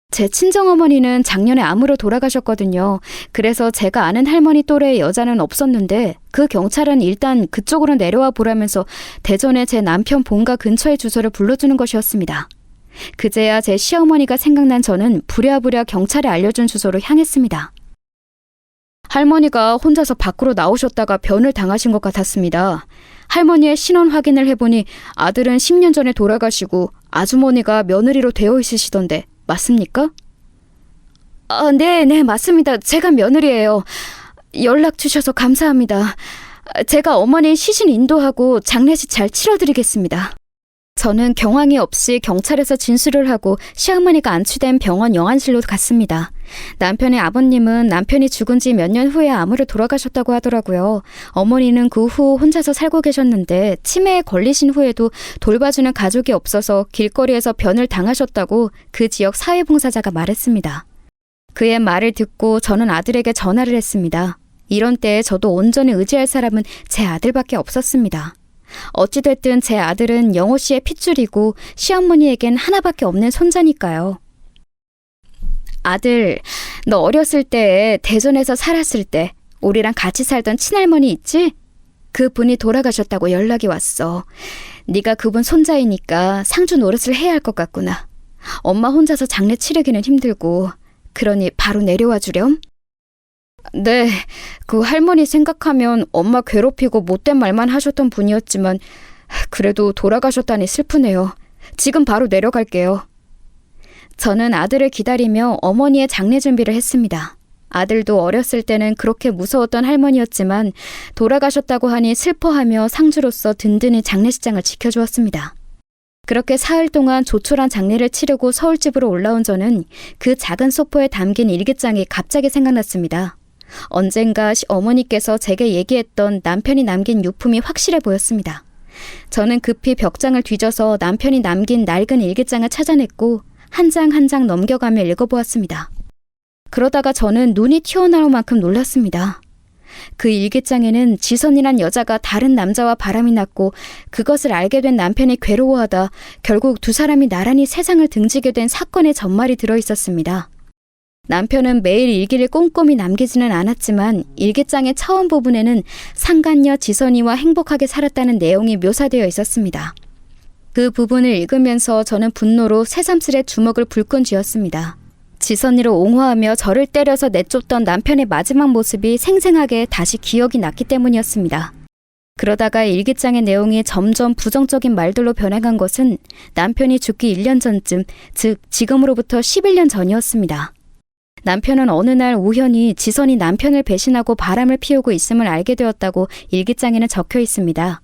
제 친정어머니는 작년에 암으로 돌아가셨거든요. 그래서 제가 아는 할머니 또래의 여자는 없었는데 그 경찰은 일단 그쪽으로 내려와 보라면서 대전에 제 남편 본가 근처의 주소를 불러주는 것이었습니다. 그제야 제 시어머니가 생각난 저는 부랴부랴 경찰에 알려준 주소로 향했습니다. 할머니가 혼자서 밖으로 나오셨다가 변을 당하신 것 같았습니다. 할머니의 신원 확인을 해보니 아들은 10년 전에 돌아가시고 아주머니가 며느리로 되어 있으시던데 맞습니까? 네, 맞습니다. 제가 며느리예요. 연락 주셔서 감사합니다. 제가 어머니 시신 인도하고 장례식 잘 치러드리겠습니다. 저는 경황이 없이 경찰에서 진술을 하고 시어머니가 안치된 병원 영안실로 갔습니다. 남편의 아버님은 남편이 죽은 지 몇 년 후에 암으로 돌아가셨다고 하더라고요. 어머니는 그 후 혼자서 살고 계셨는데 치매에 걸리신 후에도 돌봐주는 가족이 없어서 길거리에서 변을 당하셨다고 그 지역 사회봉사자가 말했습니다. 그의 말을 듣고 저는 아들에게 전화를 했습니다. 이런 때에 저도 온전히 의지할 사람은 제 아들밖에 없었습니다. 어찌됐든 제 아들은 영호 씨의 핏줄이고 시어머니에겐 하나밖에 없는 손자니까요. 아들, 너 어렸을 때 대전에서 살았을 때 우리랑 같이 살던 친할머니 있지? 그분이 돌아가셨다고 연락이 왔어. 네가 그분 손자이니까 상주 노릇을 해야 할 것 같구나. 엄마 혼자서 장례 치르기는 힘들고 그러니 바로 내려와 주렴. 네, 그 할머니 생각하면 엄마 괴롭히고 못된 말만 하셨던 분이었지만 그래도 돌아가셨다니 슬프네요. 지금 바로 내려갈게요. 저는 아들을 기다리며 어머니의 장례 준비를 했습니다. 아들도 어렸을 때는 그렇게 무서웠던 할머니였지만 돌아가셨다고 하니 슬퍼하며 상주로서 든든히 장례식장을 지켜주었습니다. 그렇게 사흘 동안 조촐한 장례를 치르고 서울집으로 올라온 저는 그 작은 소포에 담긴 일기장이 갑자기 생각났습니다. 언젠가 어머니께서 제게 얘기했던 남편이 남긴 유품이 확실해 보였습니다. 저는 급히 벽장을 뒤져서 남편이 남긴 낡은 일기장을 찾아냈고 한 장 한 장 넘겨가며 읽어보았습니다. 그러다가 저는 눈이 튀어나올 만큼 놀랐습니다. 그 일기장에는 지선이란 여자가 다른 남자와 바람이 났고 그것을 알게 된 남편이 괴로워하다 결국 두 사람이 나란히 세상을 등지게 된 사건의 전말이 들어있었습니다. 남편은 매일 일기를 꼼꼼히 남기지는 않았지만 일기장의 차원 부분에는 상간녀 지선이와 행복하게 살았다는 내용이 묘사되어 있었습니다. 그 부분을 읽으면서 저는 분노로 새삼스레 주먹을 불끈 쥐었습니다. 지선이를 옹호하며 저를 때려서 내쫓던 남편의 마지막 모습이 생생하게 다시 기억이 났기 때문이었습니다. 그러다가 일기장의 내용이 점점 부정적인 말들로 변해간 것은 남편이 죽기 1년 전쯤, 즉 지금으로부터 11년 전이었습니다. 남편은 어느 날 우연히 지선이 남편을 배신하고 바람을 피우고 있음을 알게 되었다고 일기장에는 적혀 있습니다.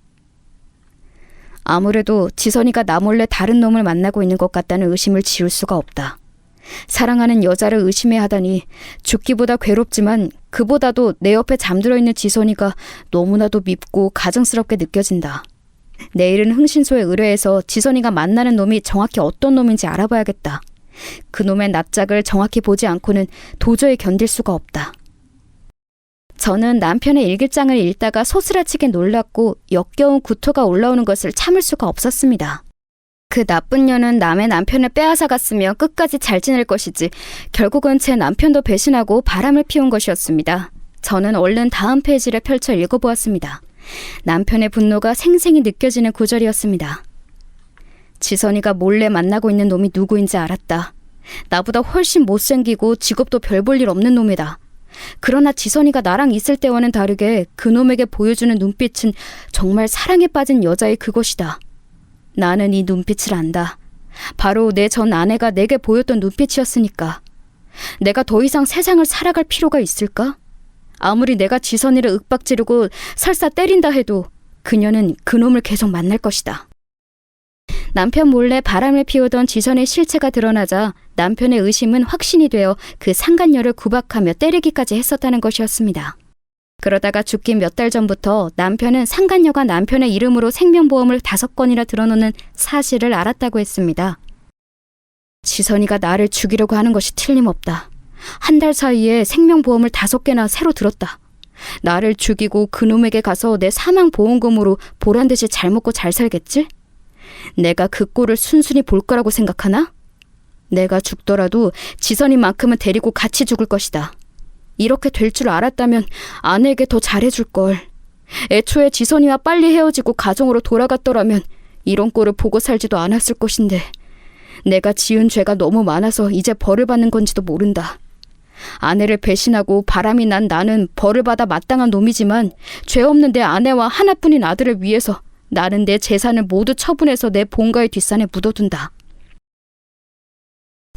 아무래도 지선이가 나 몰래 다른 놈을 만나고 있는 것 같다는 의심을 지울 수가 없다. 사랑하는 여자를 의심해 하다니 죽기보다 괴롭지만 그보다도 내 옆에 잠들어 있는 지선이가 너무나도 밉고 가증스럽게 느껴진다. 내일은 흥신소에 의뢰해서 지선이가 만나는 놈이 정확히 어떤 놈인지 알아봐야겠다. 그 놈의 납작을 정확히 보지 않고는 도저히 견딜 수가 없다. 저는 남편의 일기장을 읽다가 소스라치게 놀랐고 역겨운 구토가 올라오는 것을 참을 수가 없었습니다. 그 나쁜 년은 남의 남편을 빼앗아갔으며 끝까지 잘 지낼 것이지 결국은 제 남편도 배신하고 바람을 피운 것이었습니다. 저는 얼른 다음 페이지를 펼쳐 읽어보았습니다. 남편의 분노가 생생히 느껴지는 구절이었습니다. 지선이가 몰래 만나고 있는 놈이 누구인지 알았다. 나보다 훨씬 못생기고 직업도 별 볼 일 없는 놈이다. 그러나 지선이가 나랑 있을 때와는 다르게 그놈에게 보여주는 눈빛은 정말 사랑에 빠진 여자의 그것이다. 나는 이 눈빛을 안다. 바로 내 전 아내가 내게 보였던 눈빛이었으니까. 내가 더 이상 세상을 살아갈 필요가 있을까? 아무리 내가 지선이를 윽박지르고 설사 때린다 해도 그녀는 그놈을 계속 만날 것이다. 남편 몰래 바람을 피우던 지선의 실체가 드러나자 남편의 의심은 확신이 되어 그 상간녀를 구박하며 때리기까지 했었다는 것이었습니다. 그러다가 죽기 몇 달 전부터 남편은 상간녀가 남편의 이름으로 생명보험을 5건이나 들어놓는 사실을 알았다고 했습니다. 지선이가 나를 죽이려고 하는 것이 틀림없다. 한 달 사이에 생명보험을 5개나 새로 들었다. 나를 죽이고 그놈에게 가서 내 사망보험금으로 보란듯이 잘 먹고 잘 살겠지? 내가 그 꼴을 순순히 볼 거라고 생각하나? 내가 죽더라도 지선이만큼은 데리고 같이 죽을 것이다. 이렇게 될 줄 알았다면 아내에게 더 잘해줄걸. 애초에 지선이와 빨리 헤어지고 가정으로 돌아갔더라면 이런 꼴을 보고 살지도 않았을 것인데 내가 지은 죄가 너무 많아서 이제 벌을 받는 건지도 모른다. 아내를 배신하고 바람이 난 나는 벌을 받아 마땅한 놈이지만 죄 없는 내 아내와 하나뿐인 아들을 위해서 나는 내 재산을 모두 처분해서 내 본가의 뒷산에 묻어둔다.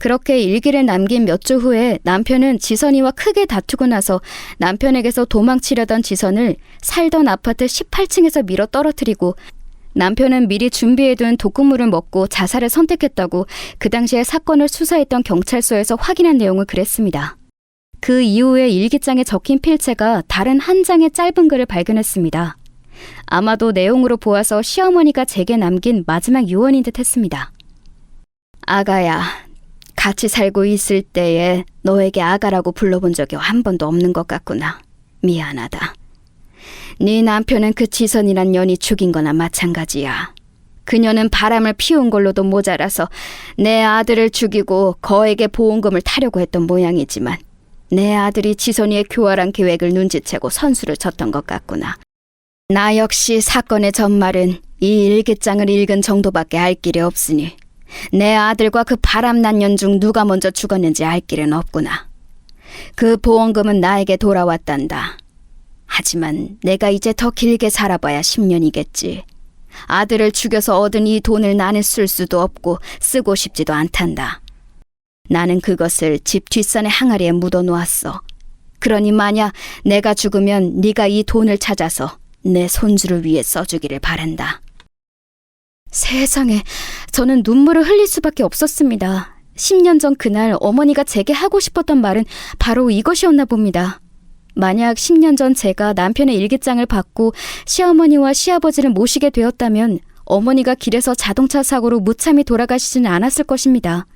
그렇게 일기를 남긴 몇 주 후에 남편은 지선이와 크게 다투고 나서 남편에게서 도망치려던 지선을 살던 아파트 18층에서 밀어 떨어뜨리고 남편은 미리 준비해둔 독극물을 먹고 자살을 선택했다고 그 당시에 사건을 수사했던 경찰서에서 확인한 내용을 그랬습니다. 그 이후에 일기장에 적힌 필체가 다른 한 장의 짧은 글을 발견했습니다. 아마도 내용으로 보아서 시어머니가 제게 남긴 마지막 유언인 듯 했습니다. 아가야, 같이 살고 있을 때에 너에게 아가라고 불러본 적이 한 번도 없는 것 같구나. 미안하다. 네 남편은 그 지선이란 년이 죽인 거나 마찬가지야. 그녀는 바람을 피운 걸로도 모자라서 내 아들을 죽이고 거액의 보험금을 타려고 했던 모양이지만 내 아들이 지선이의 교활한 계획을 눈치채고 선수를 쳤던 것 같구나. 나 역시 사건의 전말은 이 일기장을 읽은 정도밖에 알 길이 없으니 내 아들과 그 바람난 년 중 누가 먼저 죽었는지 알 길은 없구나. 그 보험금은 나에게 돌아왔단다. 하지만 내가 이제 더 길게 살아봐야 10년이겠지. 아들을 죽여서 얻은 이 돈을 나는 쓸 수도 없고 쓰고 싶지도 않단다. 나는 그것을 집 뒷산의 항아리에 묻어놓았어. 그러니 만약 내가 죽으면 네가 이 돈을 찾아서 내 손주를 위해 써주기를 바란다. 세상에, 저는 눈물을 흘릴 수밖에 없었습니다. 10년 전 그날 어머니가 제게 하고 싶었던 말은 바로 이것이었나 봅니다. 만약 10년 전 제가 남편의 일기장을 받고 시어머니와 시아버지를 모시게 되었다면 어머니가 길에서 자동차 사고로 무참히 돌아가시지는 않았을 것입니다.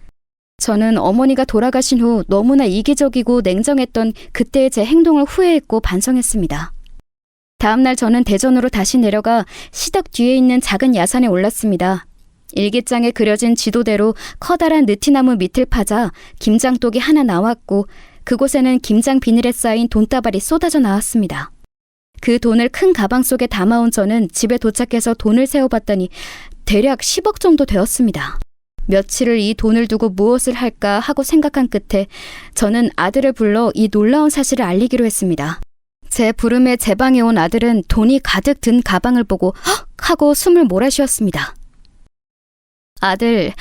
저는 어머니가 돌아가신 후 너무나 이기적이고 냉정했던 그때의 제 행동을 후회했고 반성했습니다. 다음날 저는 대전으로 다시 내려가 시덕 뒤에 있는 작은 야산에 올랐습니다. 일기장에 그려진 지도대로 커다란 느티나무 밑을 파자 김장독이 하나 나왔고 그곳에는 김장 비닐에 쌓인 돈다발이 쏟아져 나왔습니다. 그 돈을 큰 가방 속에 담아온 저는 집에 도착해서 돈을 세어봤더니 대략 10억 정도 되었습니다. 며칠을 이 돈을 두고 무엇을 할까 하고 생각한 끝에 저는 아들을 불러 이 놀라운 사실을 알리기로 했습니다. 제 부름에 제 방에 온 아들은 돈이 가득 든 가방을 보고 헉! 하고 숨을 몰아쉬었습니다. 아들,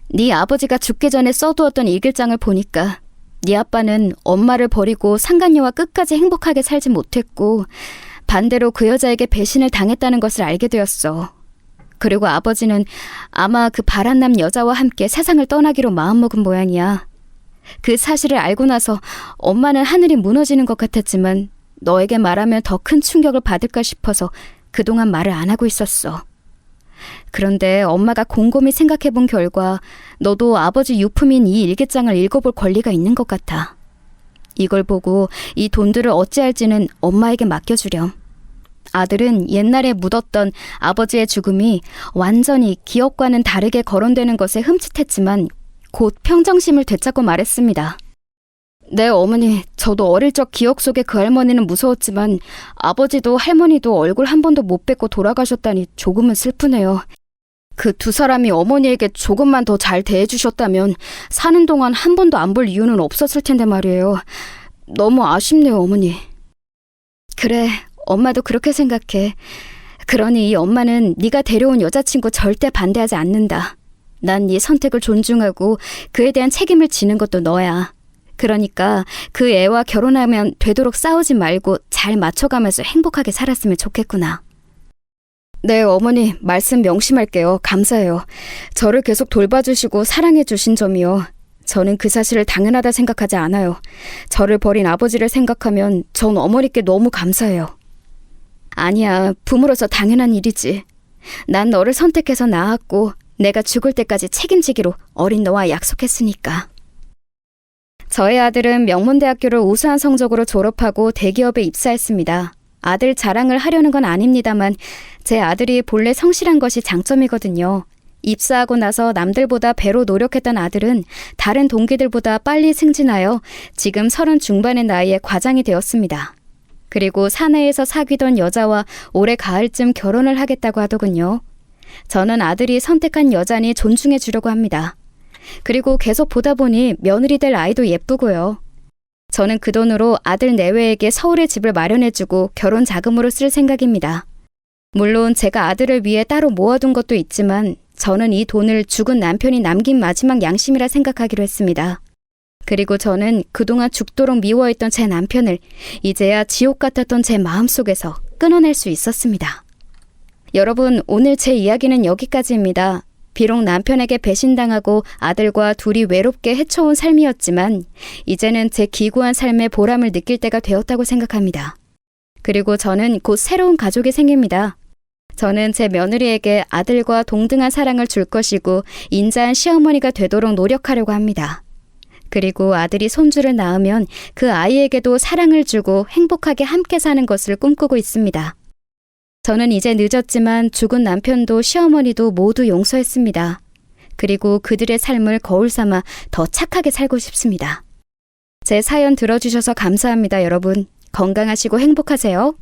네 아버지가 죽기 전에 써두었던 일기장을 보니까 네 아빠는 엄마를 버리고 상간녀와 끝까지 행복하게 살지 못했고 반대로 그 여자에게 배신을 당했다는 것을 알게 되었어. 그리고 아버지는 아마 그 바람남 여자와 함께 세상을 떠나기로 마음먹은 모양이야. 그 사실을 알고 나서 엄마는 하늘이 무너지는 것 같았지만 너에게 말하면 더 큰 충격을 받을까 싶어서 그동안 말을 안 하고 있었어. 그런데 엄마가 곰곰이 생각해 본 결과 너도 아버지 유품인 이 일기장을 읽어볼 권리가 있는 것 같아. 이걸 보고 이 돈들을 어찌할지는 엄마에게 맡겨주렴. 아들은 옛날에 묻었던 아버지의 죽음이 완전히 기억과는 다르게 거론되는 것에 흠칫했지만 곧 평정심을 되찾고 말했습니다. 네, 어머니, 저도 어릴 적 기억 속의 그 할머니는 무서웠지만 아버지도 할머니도 얼굴 한 번도 못 뵙고 돌아가셨다니 조금은 슬프네요. 그 두 사람이 어머니에게 조금만 더 잘 대해주셨다면 사는 동안 한 번도 안 볼 이유는 없었을 텐데 말이에요. 너무 아쉽네요, 어머니. 그래, 엄마도 그렇게 생각해. 그러니 이 엄마는 네가 데려온 여자친구 절대 반대하지 않는다. 난 네 선택을 존중하고 그에 대한 책임을 지는 것도 너야. 그러니까 그 애와 결혼하면 되도록 싸우지 말고 잘 맞춰가면서 행복하게 살았으면 좋겠구나. 네, 어머니, 말씀 명심할게요. 감사해요. 저를 계속 돌봐주시고 사랑해주신 점이요. 저는 그 사실을 당연하다 생각하지 않아요. 저를 버린 아버지를 생각하면 전 어머니께 너무 감사해요. 아니야, 부모로서 당연한 일이지. 난 너를 선택해서 낳았고 내가 죽을 때까지 책임지기로 어린 너와 약속했으니까. 저희 아들은 명문대학교를 우수한 성적으로 졸업하고 대기업에 입사했습니다. 아들 자랑을 하려는 건 아닙니다만 제 아들이 본래 성실한 것이 장점이거든요. 입사하고 나서 남들보다 배로 노력했던 아들은 다른 동기들보다 빨리 승진하여 지금 30 중반의 나이에 과장이 되었습니다. 그리고 사내에서 사귀던 여자와 올해 가을쯤 결혼을 하겠다고 하더군요. 저는 아들이 선택한 여자니 존중해 주려고 합니다. 그리고 계속 보다 보니 며느리 될 아이도 예쁘고요. 저는 그 돈으로 아들 내외에게 서울에 집을 마련해주고 결혼 자금으로 쓸 생각입니다. 물론 제가 아들을 위해 따로 모아둔 것도 있지만 저는 이 돈을 죽은 남편이 남긴 마지막 양심이라 생각하기로 했습니다. 그리고 저는 그동안 죽도록 미워했던 제 남편을 이제야 지옥 같았던 제 마음속에서 끊어낼 수 있었습니다. 여러분, 오늘 제 이야기는 여기까지입니다. 비록 남편에게 배신당하고 아들과 둘이 외롭게 헤쳐온 삶이었지만 이제는 제 기구한 삶의 보람을 느낄 때가 되었다고 생각합니다. 그리고 저는 곧 새로운 가족이 생깁니다. 저는 제 며느리에게 아들과 동등한 사랑을 줄 것이고 인자한 시어머니가 되도록 노력하려고 합니다. 그리고 아들이 손주를 낳으면 그 아이에게도 사랑을 주고 행복하게 함께 사는 것을 꿈꾸고 있습니다. 저는 이제 늦었지만 죽은 남편도 시어머니도 모두 용서했습니다. 그리고 그들의 삶을 거울 삼아 더 착하게 살고 싶습니다. 제 사연 들어주셔서 감사합니다, 여러분. 건강하시고 행복하세요.